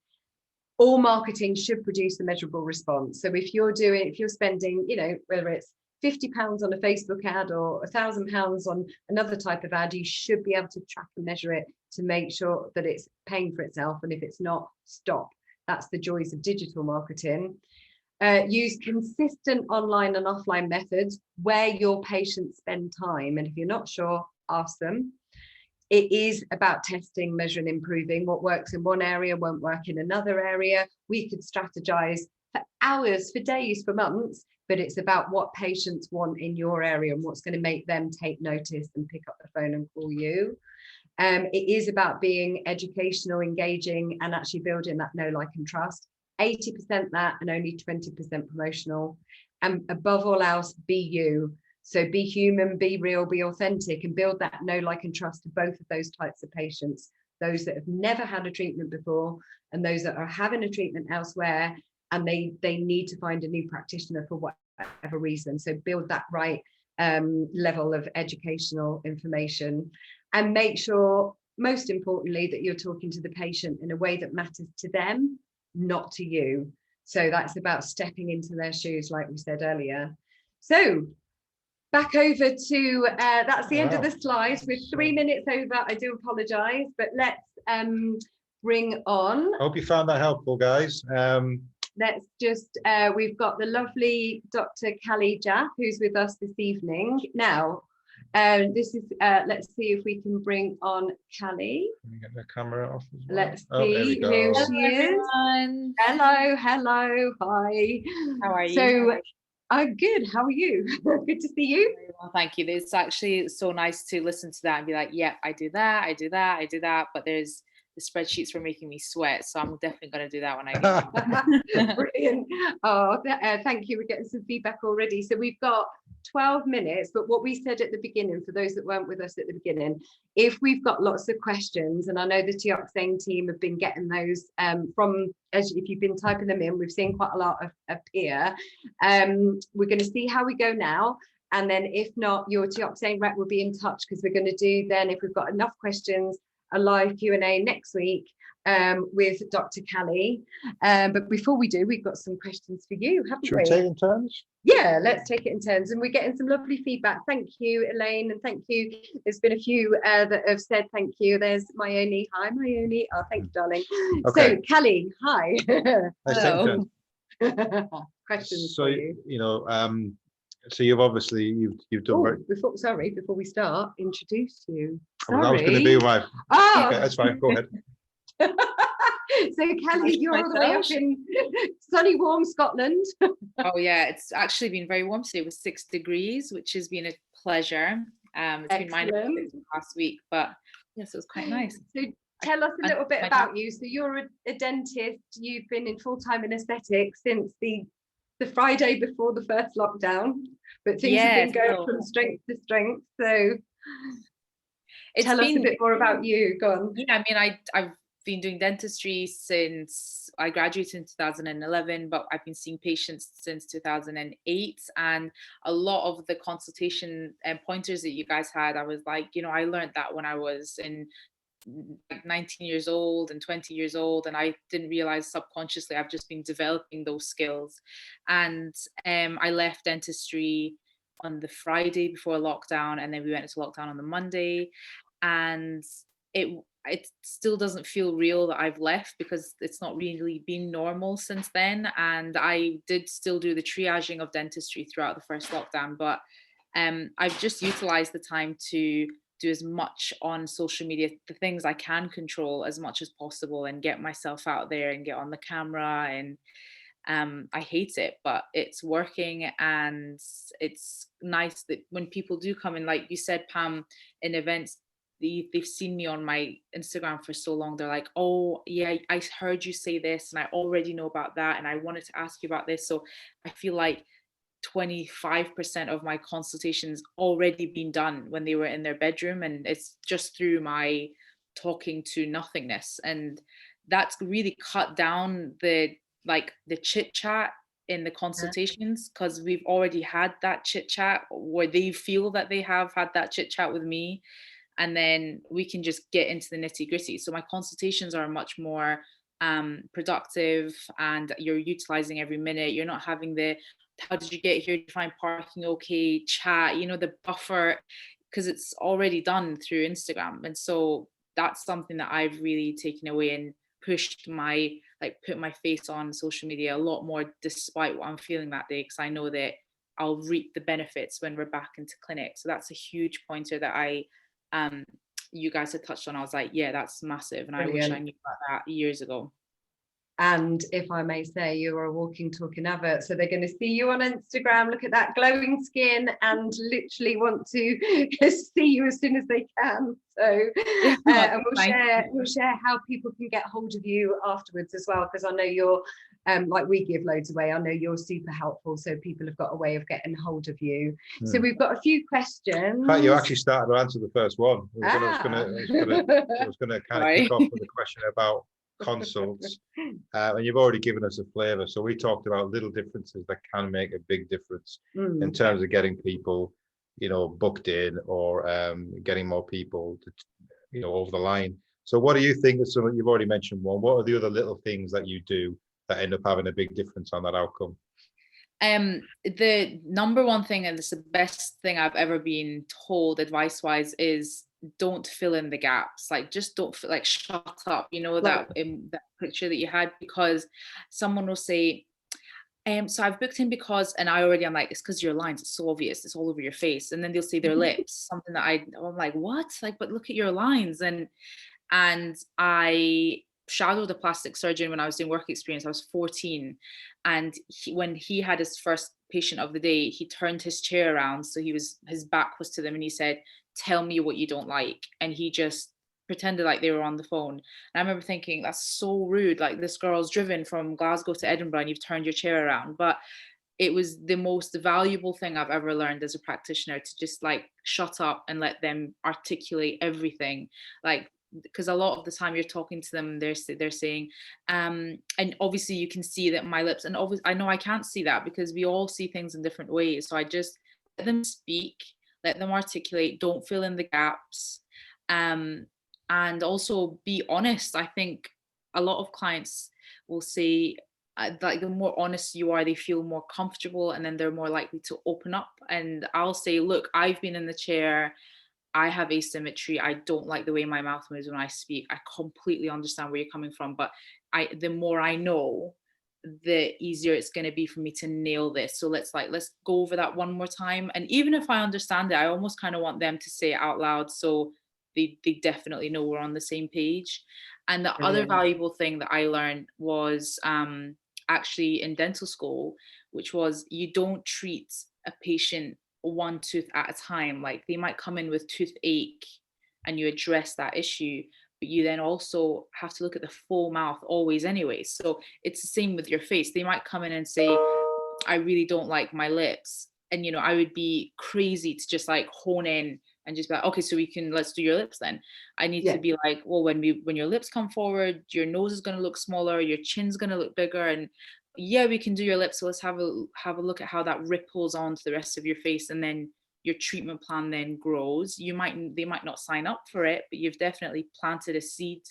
S1: all marketing should produce a measurable response. So if you're spending, whether it's £50 on a Facebook ad or £1,000 on another type of ad, you should be able to track and measure it to make sure that it's paying for itself. And if it's not, stop. That's the joys of digital marketing. Use consistent online and offline methods where your patients spend time. And if you're not sure, ask them. It is about testing, measuring, improving. What works in one area won't work in another area. We could strategize for hours, for days, for months, but it's about what patients want in your area and what's going to make them take notice and pick up the phone and call you. It is about being educational, engaging, and actually building that know, like, and trust. 80% that and only 20% promotional. And above all else, be you. So be human, be real, be authentic, and build that know, like, and trust to both of those types of patients, those that have never had a treatment before and those that are having a treatment elsewhere and they need to find a new practitioner for whatever reason. So build that right level of educational information, and make sure, most importantly, that you're talking to the patient in a way that matters to them, not to you. So that's about stepping into their shoes, like we said earlier. So back over to that's the end of the slides. We're 3 minutes over. I do apologize, but let's bring on.
S2: I hope you found that helpful, guys.
S1: Let's just we've got the lovely Dr. Callie Jaff, who's with us this evening. Now, this is let's see if we can bring on Callie.
S2: Can you get the camera off as well?
S1: Let's see who she is. Hello, hi.
S3: How are you?
S1: So I'm good. How are you? Good to see you.
S3: Very well, thank you. It's actually so nice to listen to that and be like, yeah, I do that. But the spreadsheets were making me sweat, so I'm definitely going to do that when I get
S1: Brilliant. Oh, thank you. We're getting some feedback already. So we've got 12 minutes, but what we said at the beginning, for those that weren't with us at the beginning, if we've got lots of questions, and I know the Tioxane team have been getting those from, as if you've been typing them in, we've seen quite a lot of appear. We're going to see how we go now. And then if not, your Tioxane rep will be in touch, because we're going to do then, if we've got enough questions, a live Q&A next week with Dr. Callie. But before we do, we've got some questions for you, haven't we?
S2: Should we take in turns?
S1: Yeah, let's take it in turns. And we're getting some lovely feedback. Thank you, Elaine, and thank you. There's been a few that have said thank you. There's Mayoni. Hi, Mayoni. Oh, thank you, darling. Okay. So, Callie, hi.
S2: Hello.
S1: Questions
S2: so,
S1: for you.
S2: So you've obviously you've done
S1: before we start, introduce you.
S2: Sorry. I was going to do my. Okay, that's fine. Go ahead.
S1: So Callie, you're all the way up in sunny, warm Scotland.
S3: Oh yeah, it's actually been very warm today with 6 degrees, which has been a pleasure. It's been -6 last week, but yes, it was quite nice.
S1: So tell us a little bit about you. So you're a dentist. You've been in full-time in aesthetics since the Friday before the first lockdown, but things have been going from strength to strength. So Tell us a bit more about you. Go on.
S3: Yeah, I mean, I've been doing dentistry since I graduated in 2011, but I've been seeing patients since 2008. And a lot of the consultation and pointers that you guys had, I was like, I learned that when I was in like 19 years old and 20 years old, and I didn't realize subconsciously I've just been developing those skills. And I left dentistry on the Friday before lockdown, and then we went into lockdown on the Monday, and it still doesn't feel real that I've left, because it's not really been normal since then. And I did still do the triaging of dentistry throughout the first lockdown, but I've just utilized the time to do as much on social media, the things I can control as much as possible, and get myself out there and get on the camera. And I hate it, but it's working. And it's nice that when people do come in, like you said, Pam, in events, they've seen me on my Instagram for so long, they're like, oh yeah, I heard you say this and I already know about that, and I wanted to ask you about this. So I feel like 25% of my consultations already been done when they were in their bedroom, and it's just through my talking to nothingness. And that's really cut down the chit chat in the consultations, because we've already had that chit chat, where they feel that they have had that chit chat with me, and then we can just get into the nitty gritty. So my consultations are much more productive, and you're utilizing every minute. You're not having the how did you get here, do you find parking okay chat, the buffer, because it's already done through Instagram. And so that's something that I've really taken away and pushed put my face on social media a lot more, despite what I'm feeling that day, because I know that I'll reap the benefits when we're back into clinic. So that's a huge pointer that you guys had touched on. I was like, yeah, that's massive. And Brilliant. I wish I knew about that years ago.
S1: And if I may say, you're a walking, talking advert. So they're going to see you on Instagram, look at that glowing skin, and literally want to see you as soon as they can. So, and we'll share how people can get hold of you afterwards as well, because I know you're, like we give loads away. I know you're super helpful, so people have got a way of getting hold of you. So we've got a few questions.
S2: In fact, you actually started to answer the first one. I was going to kind of kick off with a question about consults, and you've already given us a flavor. So we talked about little differences that can make a big difference in terms of getting people, booked in, or getting more people to, over the line. So what do you think of some? You've already mentioned one. What are the other little things that you do that end up having a big difference on that outcome?
S3: The number one thing, and it's the best thing I've ever been told advice wise, is don't fill in the gaps. Just don't shut up, that in that picture that you had, because someone will say, so I've booked in because, and I'm like, it's because your lines, it's so obvious, it's all over your face. And then they'll say their lips, something that I'm like, what? But look at your lines. And I shadowed a plastic surgeon when I was doing work experience. I was 14, and when he had his first patient of the day, he turned his chair around, so his back was to them, and he said, tell me what you don't like. And he just pretended like they were on the phone. And I remember thinking, that's so rude, this girl's driven from Glasgow to Edinburgh and you've turned your chair around. But it was the most valuable thing I've ever learned as a practitioner, to just shut up and let them articulate everything. Because a lot of the time you're talking to them, they're saying, and obviously you can see that my lips, and obviously I know I can't see that, because we all see things in different ways. So I just let them speak, let them articulate, don't fill in the gaps, and also be honest. I think a lot of clients will say, the more honest you are, they feel more comfortable, and then they're more likely to open up. And I'll say, look, I've been in the chair, I have asymmetry, I don't like the way my mouth moves when I speak, I completely understand where you're coming from, but the more I know, the easier it's going to be for me to nail this. So let's go over that one more time. And even if I understand it, I almost kind of want them to say it out loud, so they definitely know we're on the same page. And the other valuable thing that I learned was actually in dental school, which was, you don't treat a patient one tooth at a time. They might come in with toothache and you address that issue, but you then also have to look at the full mouth always anyway. So it's the same with your face. They might come in and say, I really don't like my lips. And, I would be crazy to just hone in and just be like, okay, so let's do your lips then. I need to be like, well, when your lips come forward, your nose is going to look smaller, your chin's going to look bigger, and yeah, we can do your lips. So let's have a look at how that ripples onto the rest of your face, and then your treatment plan then grows. They might not sign up for it, but you've definitely planted a seed,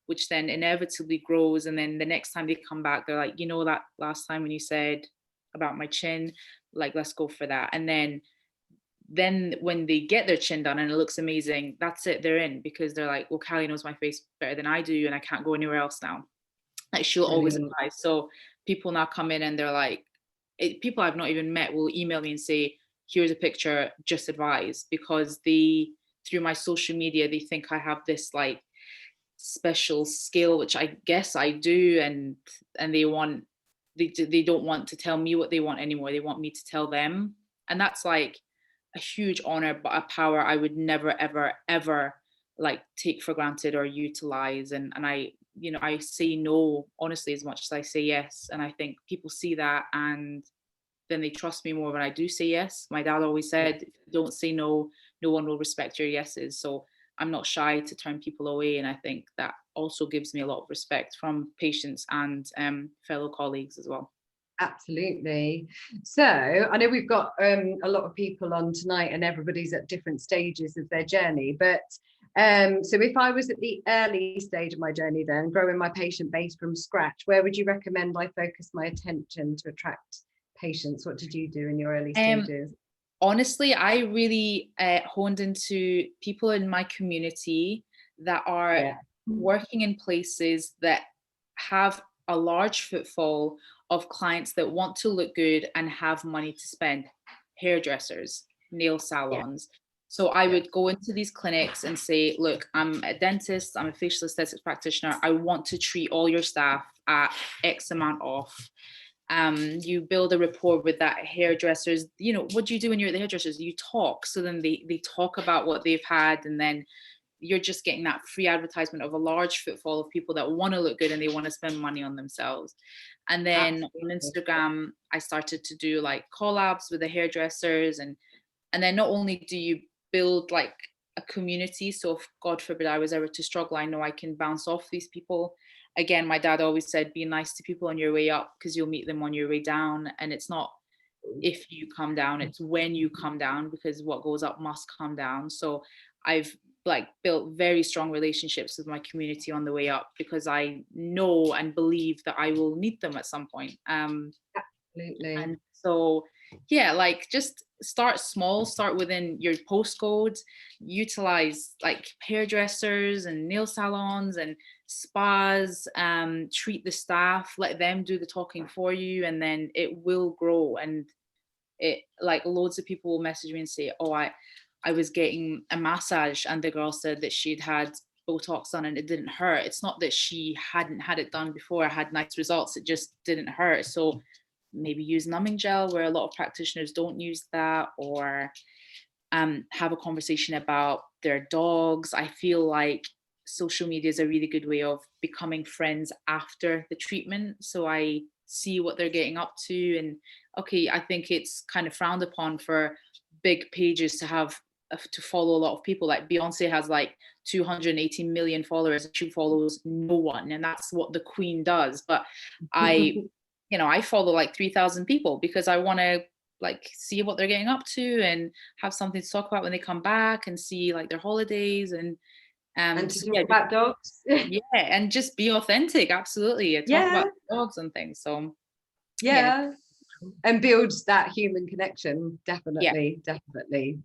S3: which then inevitably grows. And then the next time they come back, they're like, that last time when you said about my chin, like, let's go for that. And then when they get their chin done and it looks amazing, that's it, they're in, because they're like, well, Callie knows my face better than I do, and I can't go anywhere else now. Like, she'll always advise. So people now come in and they're like, people I've not even met will email me and say, here's a picture, just advise, because through my social media, they think I have this like special skill, which I guess I do, and they don't want to tell me what they want anymore. They want me to tell them, and that's like a huge honor, but a power I would never, ever, ever like take for granted or utilize. And I say no, honestly, as much as I say yes. And I think people see that, and then they trust me more when I do say yes. My dad always said, if you don't say no, no one will respect your yeses. So I'm not shy to turn people away. And I think that also gives me a lot of respect from patients and fellow colleagues as well.
S1: Absolutely. So I know we've got a lot of people on tonight, and everybody's at different stages of their journey. But so if I was at the early stage of my journey, then growing my patient base from scratch, where would you recommend I focus my attention to attract patients? What did you do in your early stages?
S3: Honestly, I really honed into people in my community that are working in places that have a large footfall of clients that want to look good and have money to spend. Hairdressers, nail salons. So I would go into these clinics and say, look, I'm a dentist, I'm a facial aesthetics practitioner. I want to treat all your staff at X amount off. You build a rapport with that hairdressers. What do you do when you're at the hairdressers? You talk. So then they talk about what they've had, and then you're just getting that free advertisement of a large footfall of people that want to look good and they want to spend money on themselves. And then on Instagram, I started to do like collabs with the hairdressers, and then not only do you build like a community, so if God forbid I was ever to struggle, I know I can bounce off these people. Again, my dad always said, be nice to people on your way up, because you'll meet them on your way down. And it's not if you come down, it's when you come down, because what goes up must come down. So I've like built very strong relationships with my community on the way up, because I know and believe that I will need them at some point.
S1: Absolutely.
S3: And so like just start small, start within your postcode, utilize like hairdressers and nail salons and spas, treat the staff, let them do the talking for you, and then it will grow. And it, like, loads of people will message me and say, oh, I was getting a massage and the girl said that she'd had Botox done and it didn't hurt. It's not that she hadn't had it done before, had nice results, it just didn't hurt. So maybe use numbing gel, where a lot of practitioners don't use that, or have a conversation about their dogs. I feel like social media is a really good way of becoming friends after the treatment. So I see what they're getting up to, and okay, I think it's kind of frowned upon for big pages to have to follow a lot of people. Like Beyonce has like 280 million followers and she follows no one, and that's what the queen does. But I follow like 3,000 people because I want to like see what they're getting up to and have something to talk about when they come back, and see like their holidays and
S1: to talk about dogs.
S3: And just be authentic. Absolutely. Talk about dogs and things. So
S1: and builds that human connection. Definitely.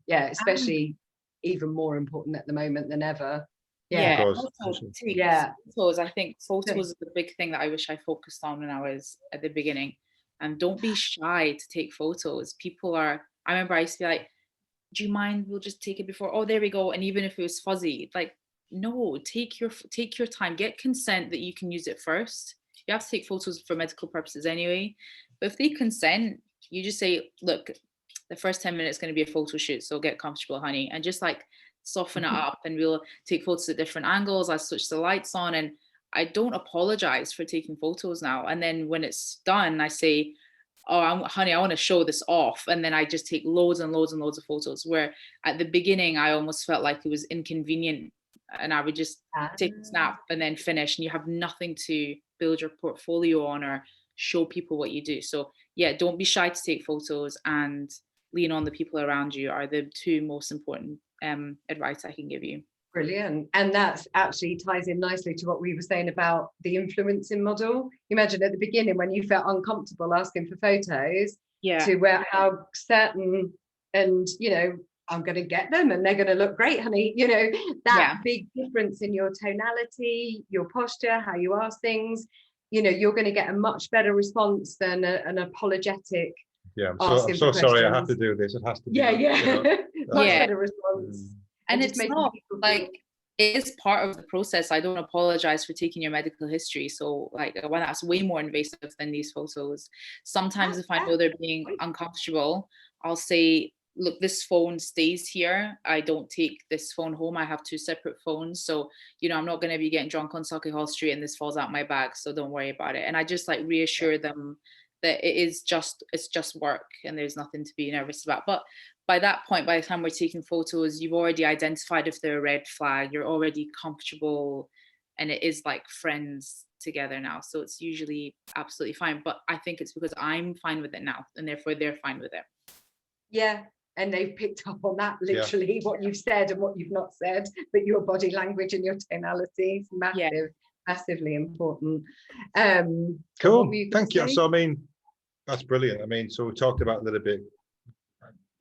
S1: Especially even more important at the moment than ever.
S3: Photos. I think photos is the big thing that I wish I focused on when I was at the beginning. And don't be shy to take photos. I remember I used to be like, do you mind, we'll just take it before, oh there we go. And even if it was fuzzy, like, no, take your time, get consent that you can use it first. You have to take photos for medical purposes anyway, but if they consent, you just say, look, the first 10 minutes is going to be a photo shoot, so get comfortable, honey, and just like soften it up, and we'll take photos at different angles. I switch the lights on, and I don't apologize for taking photos now. And then when it's done, I say, oh, honey, I want to show this off. And then I just take loads and loads and loads of photos, where at the beginning, I almost felt like it was inconvenient, and I would just take a snap and then finish, and you have nothing to build your portfolio on or show people what you do. So yeah, don't be shy to take photos, and lean on the people around you are the two most important advice I can give you.
S1: Brilliant. And that's actually ties in nicely to what we were saying about the influencing model. Imagine at the beginning when you felt uncomfortable asking for photos, to where how certain, and you know, I'm going to get them and they're going to look great, honey. You know, that big difference in your tonality, your posture, how you ask things, you know, you're going to get a much better response than an apologetic.
S2: Yeah, I'm so sorry, I have to do this. It has to be.
S1: Much better response.
S3: And it's not like, it is part of the process. I don't apologize for taking your medical history. So like, well, that's way more invasive than these photos. Sometimes if I know they're being uncomfortable, I'll say, look, this phone stays here. I don't take this phone home. I have 2 separate phones. So, you know, I'm not going to be getting drunk on Sauchiehall Street and this falls out my bag. So don't worry about it. And I just like reassure them that it's just work and there's nothing to be nervous about. But by that point, by the time we're taking photos, you've already identified if they're a red flag, you're already comfortable, and it is like friends together now. So it's usually absolutely fine. But I think it's because I'm fine with it now, and therefore they're fine with it.
S1: Yeah. And they've picked up on that, literally, what you've said and what you've not said, but your body language and your tonality is massive, massively important.
S2: Cool. Thank you. So, I mean, that's brilliant. I mean, so we talked about a little bit,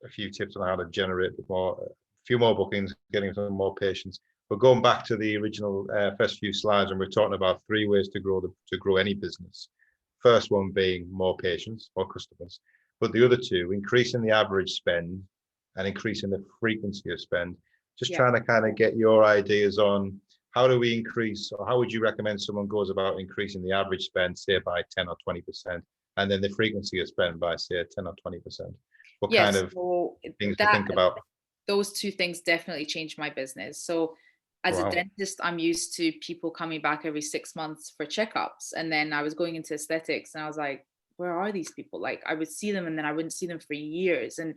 S2: a few tips on how to generate a few more bookings, getting some more patients. But going back to the original first few slides, and we're talking about 3 ways to grow any business. First one being more patients, more customers. But the other 2, increasing the average spend and increasing the frequency of spend. Just trying to kind of get your ideas on how do we increase, or how would you recommend someone goes about increasing the average spend, say by 10 or 20%, and then the frequency of spend by say 10 or 20%. What kind of things to think about?
S3: Those 2 things definitely changed my business. So as a dentist, I'm used to people coming back every 6 months for checkups. And then I was going into aesthetics and I was like, where are these people? Like I would see them and then I wouldn't see them for years. And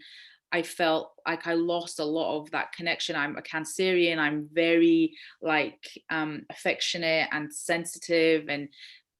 S3: I felt like I lost a lot of that connection. I'm a Cancerian. I'm very like affectionate and sensitive.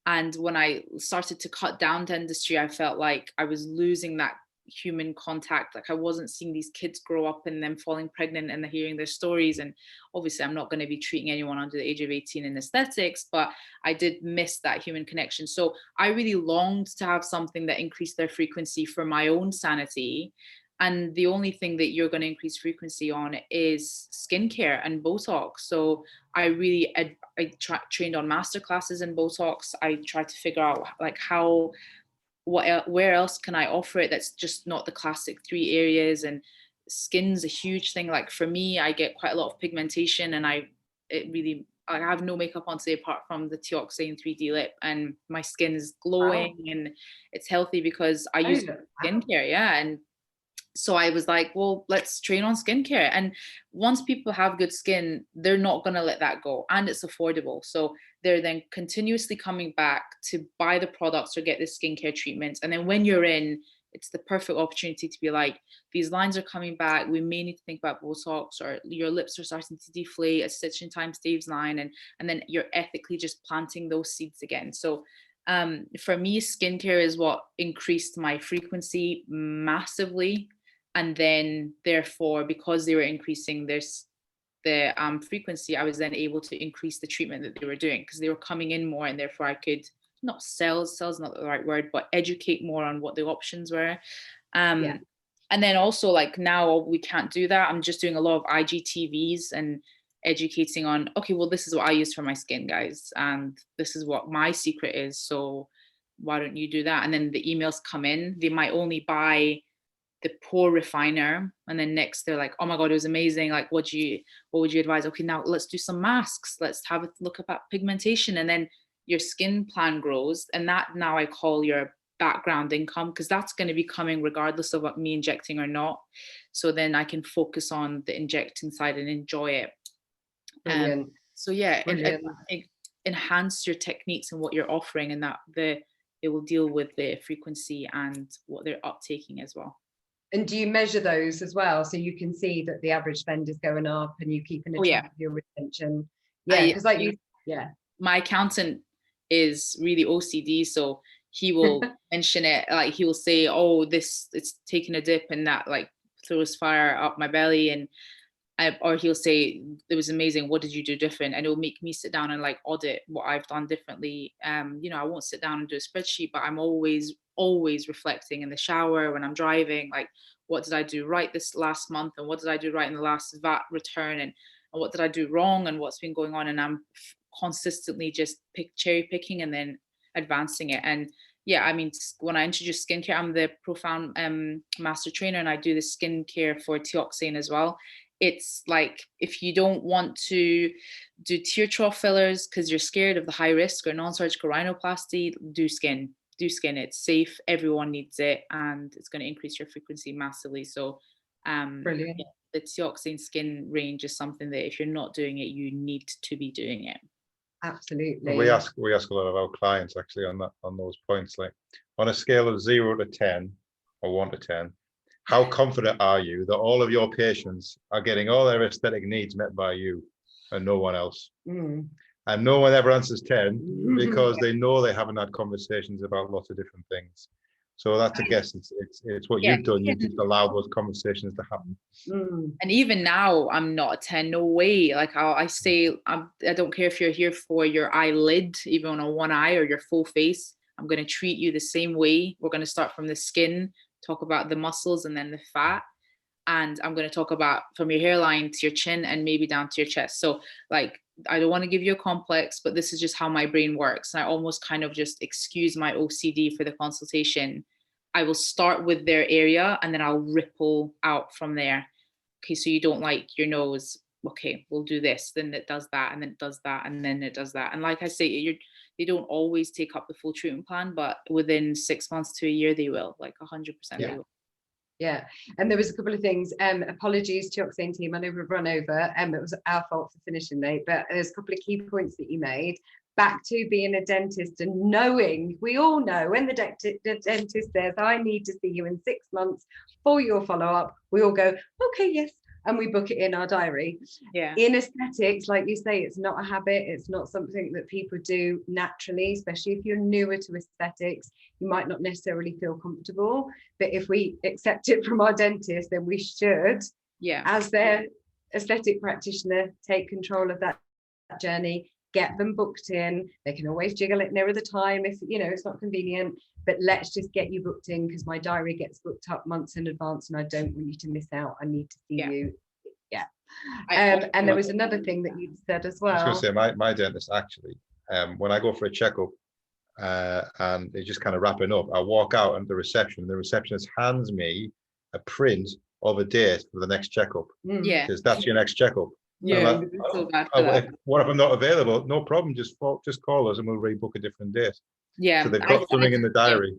S3: And when I started to cut down dentistry, I felt like I was losing that human contact. Like I wasn't seeing these kids grow up and them falling pregnant and hearing their stories. And obviously I'm not going to be treating anyone under the age of 18 in aesthetics, but I did miss that human connection. So I really longed to have something that increased their frequency for my own sanity. And the only thing that you're going to increase frequency on is skincare and Botox. So I trained on masterclasses in Botox. I tried to figure out like where else can I offer it that's just not the classic 3 areas. And skin's a huge thing. Like for me, I get quite a lot of pigmentation and I have no makeup on today apart from the Teoxane 3D lip, and my skin is glowing and it's healthy because I use skincare. And so I was like, well, let's train on skincare. And once people have good skin, they're not going to let that go. And it's affordable. So they're then continuously coming back to buy the products or get the skincare treatments. And then when you're in, it's the perfect opportunity to be like, these lines are coming back. We may need to think about Botox, or your lips are starting to deflate, a stitch in time saves line. And then you're ethically just planting those seeds again. So for me, skincare is what increased my frequency massively. And then therefore, because they were increasing the frequency, I was then able to increase the treatment that they were doing because they were coming in more, and therefore I could not sell's not the right word, but educate more on what the options were. And then also like now we can't do that. I'm just doing a lot of IGTVs and educating on, okay, well, this is what I use for my skin, guys. And this is what my secret is. So why don't you do that? And then the emails come in, they might only buy the pore refiner, and then next they're like, oh my god, it was amazing, like what would you advise? Okay, now let's do some masks, let's have a look about pigmentation. And then your skin plan grows, and that now I call your background income, because that's going to be coming regardless of what me injecting or not. So then I can focus on the injecting side and enjoy it. So yeah, enhance your techniques and what you're offering, and that it will deal with the frequency and what they're uptaking as well.
S1: And do you measure those as well, so you can see that the average spend is going up and you keep in track of your retention? Yeah, because
S3: my accountant is really OCD, so he will mention it, like he will say, oh, this, it's taking a dip, and that like throws fire up my belly, and or he'll say, it was amazing, what did you do different? And it'll make me sit down and like audit what I've done differently. You know, I won't sit down and do a spreadsheet, but I'm always reflecting in the shower, when I'm driving, like, what did I do right this last month, and what did I do right in the last VAT return, and what did I do wrong, and what's been going on. And I'm consistently just cherry picking and then advancing it. And yeah, I mean, when I introduce skincare, I'm the Profound master trainer, and I do the skincare for teoxane as well. It's like, if you don't want to do tear trough fillers because you're scared of the high risk, or non-surgical rhinoplasty, do skin. It's safe, everyone needs it, and it's going to increase your frequency massively. So
S1: brilliant.
S3: The teoxane skin range is something that if you're not doing it, you need to be doing it.
S1: Absolutely.
S2: We ask a lot of our clients actually on those points, like on a scale of 0 to 10 or 1 to 10, how confident are you that all of your patients are getting all their aesthetic needs met by you and no one else? And no one ever answers 10 because they know they haven't had conversations about lots of different things. So that's a guess. It's what you've done. You just allow those conversations to happen.
S3: And even now, I'm not a 10. No way. Like I say, I don't care if you're here for your eyelid, even on one eye, or your full face. I'm going to treat you the same way. We're going to start from the skin, talk about the muscles, and then the fat. And I'm going to talk about from your hairline to your chin and maybe down to your chest. So like, I don't want to give you a complex, but this is just how my brain works. And I almost kind of just excuse my OCD for the consultation. I will start with their area and then I'll ripple out from there. Okay, so you don't like your nose. Okay, we'll do this. Then it does that, and then it does that, and then it does that. And like I say, they don't always take up the full treatment plan, but within 6 months to a year, they will, like 100% they will.
S1: Yeah, and there was a couple of things. Apologies to Teoxane team, I know we've run over, it was our fault for finishing late, but there's a couple of key points that you made. Back to being a dentist and knowing, we all know when the dentist says, I need to see you in 6 months for your follow-up, we all go, okay, yes, and we book it in our diary.
S3: Yeah.
S1: In aesthetics, like you say, it's not a habit, it's not something that people do naturally, especially if you're newer to aesthetics. You might not necessarily feel comfortable, but if we accept it from our dentist, then we should, as their aesthetic practitioner, take control of that journey, get them booked in. They can always jiggle it nearer the time if it's not convenient, but let's just get you booked in, because my diary gets booked up months in advance and I don't want you to miss out. I need to see you. And there was another thing that you said as well.
S2: I was going to say, my dentist actually, when I go for a checkup and they're just kind of wrapping up, I walk out at the receptionist hands me a print of a date for the next checkup. Because that's your next checkup.
S3: Yeah.
S2: What if I'm not available? No problem. Just call us and we'll rebook a different date.
S3: Yeah.
S2: So they've got something in the diary.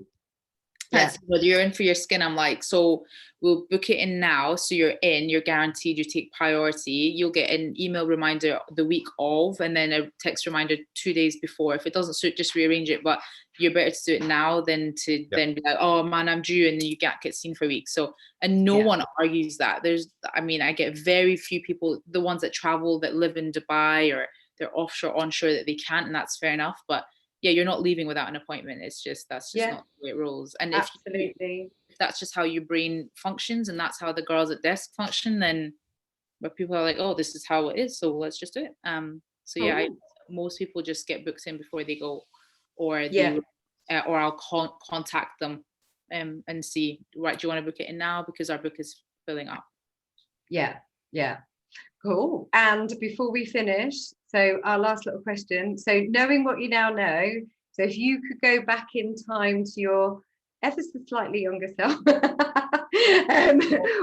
S3: Whether you're in for your skin, I'm like, so we'll book it in now. So you're guaranteed, you take priority. You'll get an email reminder the week of, and then a text reminder 2 days before. If it doesn't suit, just rearrange it. But you're better to do it now than to then be like, oh man, I'm due, and then you get seen for a week. So, and no one argues that. I get very few people, the ones that travel, that live in Dubai or they're offshore, onshore, that they can't, and that's fair enough. But yeah, you're not leaving without an appointment. It's just, that's just not the way it rolls. And if that's just how your brain functions, and that's how the girls at desk function, then but people are like, oh, this is how it is, so let's just do it. Most people just get booked in before they go, or or I'll contact them and see, right, do you want to book it in now, because our book is filling up.
S1: Cool. And before we finish, so our last little question, so knowing what you now know, so if you could go back in time to your ever so slightly younger self,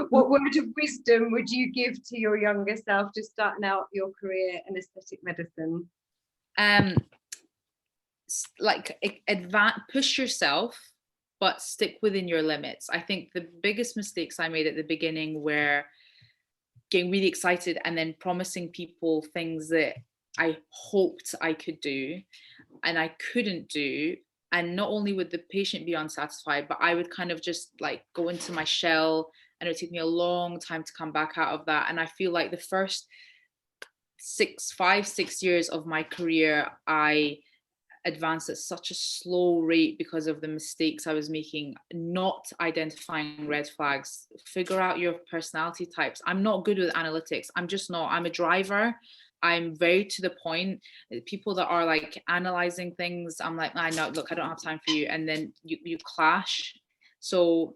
S1: what word of wisdom would you give to your younger self just starting out your career in aesthetic medicine?
S3: Push yourself, but stick within your limits. I think the biggest mistakes I made at the beginning were getting really excited and then promising people things that I hoped I could do and I couldn't do, And not only would the patient be unsatisfied, but I would kind of just like go into my shell, and it would take me a long time to come back out of that. And I feel like the first 6 years of my career, I advanced at such a slow rate because of the mistakes I was making, not identifying red flags. Figure out your personality types. I'm not good with analytics. I'm just not. I'm a driver. I'm very to the point. People that are like analyzing things, I'm like, I know, look, I don't have time for you. And then you clash. So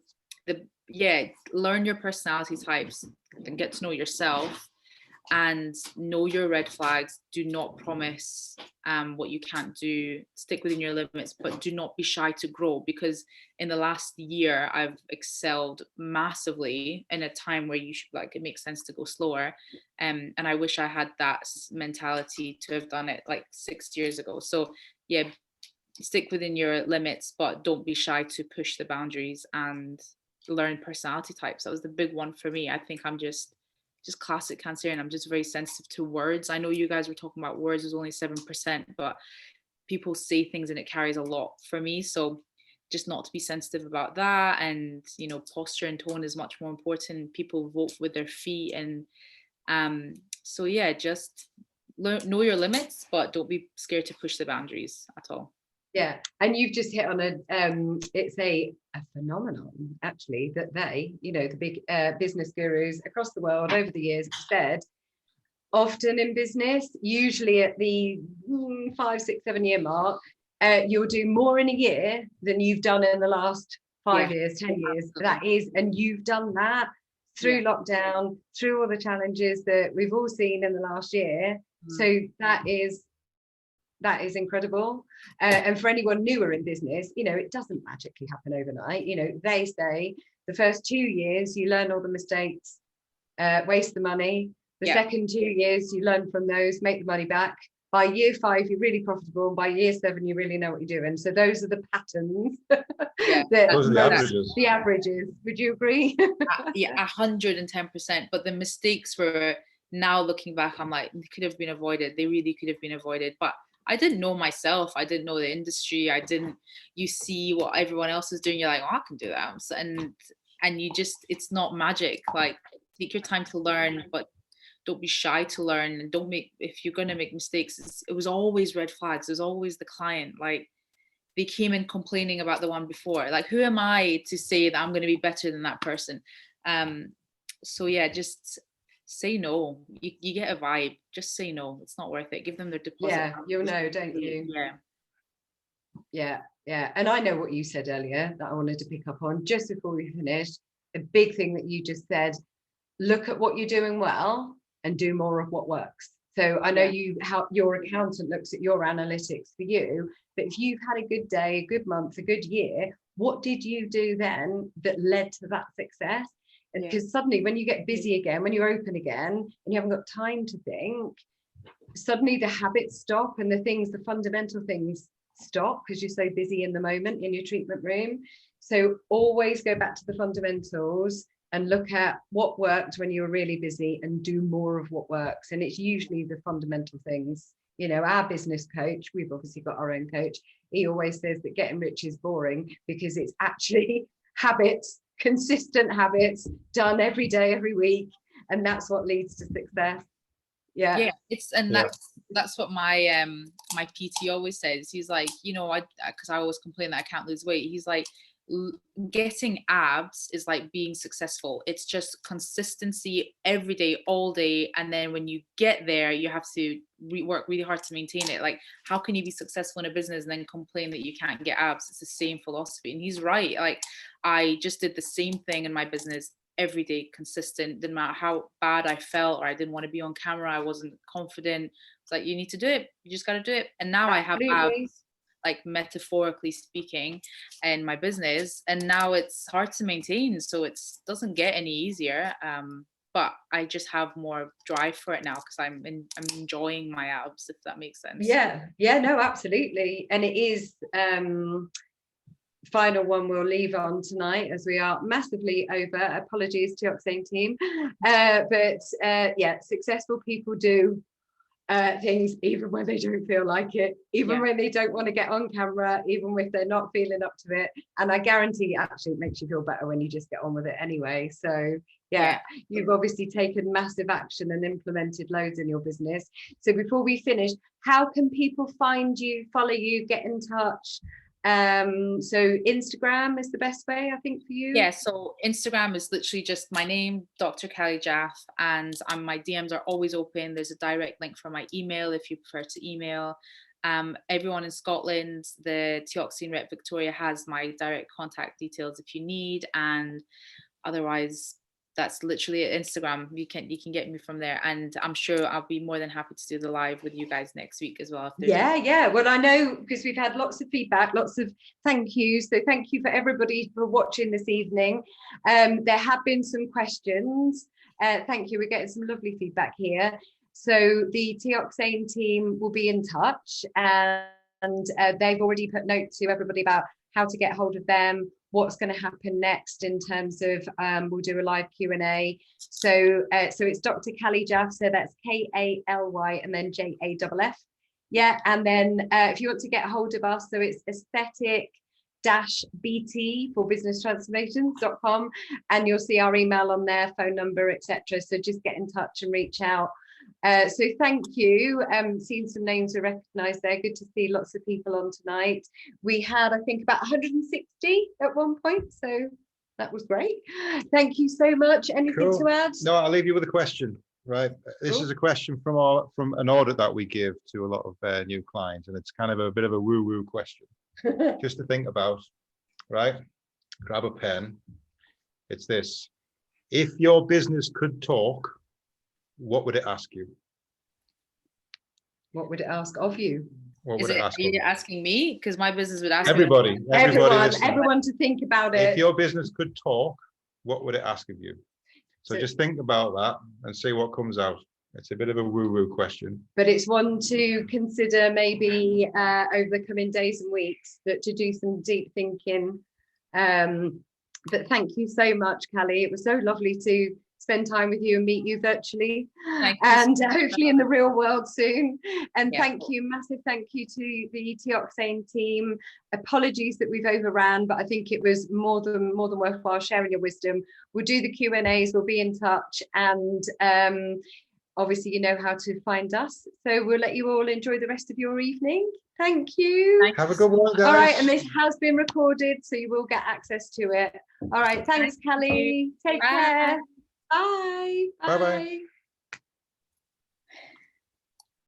S3: learn your personality types and get to know yourself and know your red flags. Do not promise what you can't do. Stick within your limits, but do not be shy to grow, because in the last year I've excelled massively in a time where you should, like, it makes sense to go slower, and I wish I had that mentality to have done it like 6 years ago. So yeah, stick within your limits, but don't be shy to push the boundaries and learn personality types. That was the big one for me. I think I'm just classic Cancerian. I'm just very sensitive to words. I know you guys were talking about words is only 7%, but people say things and it carries a lot for me. So just not to be sensitive about that. And, you know, posture and tone is much more important. People vote with their feet. And so yeah, just know your limits, but don't be scared to push the boundaries at all.
S1: Yeah, and you've just hit on it's a phenomenon, actually, that they, you know, the big business gurus across the world over the years have said, often in business, usually at the 5, 6, 7 year mark, you'll do more in a year than you've done in the last 5 years, 10 years. That is, and you've done that through lockdown, through all the challenges that we've all seen in the last year. So that is incredible. And for anyone newer in business, you know, it doesn't magically happen overnight. You know, they say the first 2 years you learn all the mistakes, waste the money. The second 2 years you learn from those, make the money back. By year 5 you're really profitable, and by year 7 you really know what you're doing. So those are the patterns.
S2: Those are the averages.
S1: The averages. Would you agree?
S3: Yeah, 110%. But the mistakes were, now looking back, I'm like, they could have been avoided. They really could have been avoided. But I didn't know myself. I didn't know the industry. You see what everyone else is doing. You're like, oh, I can do that. And you just, it's not magic. Like, take your time to learn, but don't be shy to learn. And if you're going to make mistakes, it was always red flags. It was always the client. Like, they came in complaining about the one before. Like, who am I to say that I'm going to be better than that person? So yeah, just say no. You get a vibe. Just say no. It's not worth it. Give them their deposit.
S1: Yeah, you'll know, don't you? Yeah. And I know what you said earlier that I wanted to pick up on just before we finished. A big thing that you just said: look at what you're doing well and do more of what works. So I know how your accountant looks at your analytics for you, but if you've had a good day, a good month, a good year, what did you do then that led to that success? Because suddenly when you get busy again, when you're open again and you haven't got time to think, suddenly the habits stop and the fundamental things stop because you're so busy in the moment in your treatment room. So always go back to the fundamentals and look at what worked when you were really busy and do more of what works. And it's usually the fundamental things. You know, our business coach, we've obviously got our own coach, he always says that getting rich is boring because it's actually habits, consistent habits done every day, every week, and that's what leads to success.
S3: That's what my my PT always says. He's like, you know, because I always complain that I can't lose weight. He's like, getting abs is like being successful. It's just consistency every day, all day, and then when you get there, you have to work really hard to maintain it. Like, how can you be successful in a business and then complain that you can't get abs? It's the same philosophy, and he's right. Like, I just did the same thing in my business every day, consistent. Didn't matter how bad I felt or I didn't want to be on camera, I wasn't confident. It's like, you need to do it. You just got to do it. And now Absolutely. I have abs, like metaphorically speaking, in my business, and now it's hard to maintain, so it doesn't get any easier, but I just have more drive for it now because I'm enjoying my abs, if that makes sense.
S1: No, absolutely. And it is final one we'll leave on tonight as we are massively over. Apologies to Oxane team, but successful people do things, even when they don't feel like it, even
S3: Yeah.
S1: when they don't want to get on camera, even if they're not feeling up to it. And I guarantee actually it makes you feel better when you just get on with it anyway. So yeah, you've obviously taken massive action and implemented loads in your business. So before we finish, how can people find you, follow you, get in touch? So Instagram is the best way, I think, for you.
S3: Yeah, so Instagram is literally just my name, Dr. Kelly Jaff, and my DMs are always open. There's a direct link for my email if you prefer to email. Everyone in Scotland, the Teoxane rep Victoria has my direct contact details if you need, and otherwise that's literally at Instagram. You can get me from there, and I'm sure I'll be more than happy to do the live with you guys next week as well. If there's
S1: Yeah. Well, I know because we've had lots of feedback, lots of thank yous. So thank you for everybody for watching this evening. There have been some questions. Thank you. We're getting some lovely feedback here. So the Teoxane team will be in touch, and they've already put notes to everybody about how to get hold of them, what's going to happen next in terms of we'll do a live Q&A. So it's Dr. Kelly Jaff, so that's Kally and then JAFF. Yeah, and then if you want to get hold of us, so it's aesthetic-bt for businesstransformations.com, and you'll see our email on there, phone number, etc. So just get in touch and reach out. So thank you. Seeing some names are recognised there. Good to see lots of people on tonight. We had, I think, about 160 at one point, so that was great. Thank you so much. Anything to add?
S2: No, I'll leave you with a question. Right, this is a question from an audit that we give to a lot of new clients, and it's kind of a bit of a woo-woo question, just to think about. Right, grab a pen. It's this: if your business could talk, what would it ask you?
S1: What would it ask of you?
S2: What would it ask?
S3: Are you asking me? Because my business would ask
S2: everybody.
S1: Everyone to think about it.
S2: If your business could talk, what would it ask of you? So just think about that and see what comes out. It's a bit of a woo-woo question.
S1: But it's one to consider maybe over the coming days and weeks, that to do some deep thinking. But thank you so much, Kelly. It was so lovely to spend time with you and meet you virtually, and hopefully in the real world soon. And thank you, massive thank you to the Teoxane team. Apologies that we've overran, but I think it was more than worthwhile sharing your wisdom. We'll do the Q&As, we'll be in touch, and obviously you know how to find us. So we'll let you all enjoy the rest of your evening. Thank you.
S2: Have a good one, guys.
S1: All right, and this has been recorded, so you will get access to it. All right, thanks, Kelly. Take care. Bye.
S2: Bye-bye.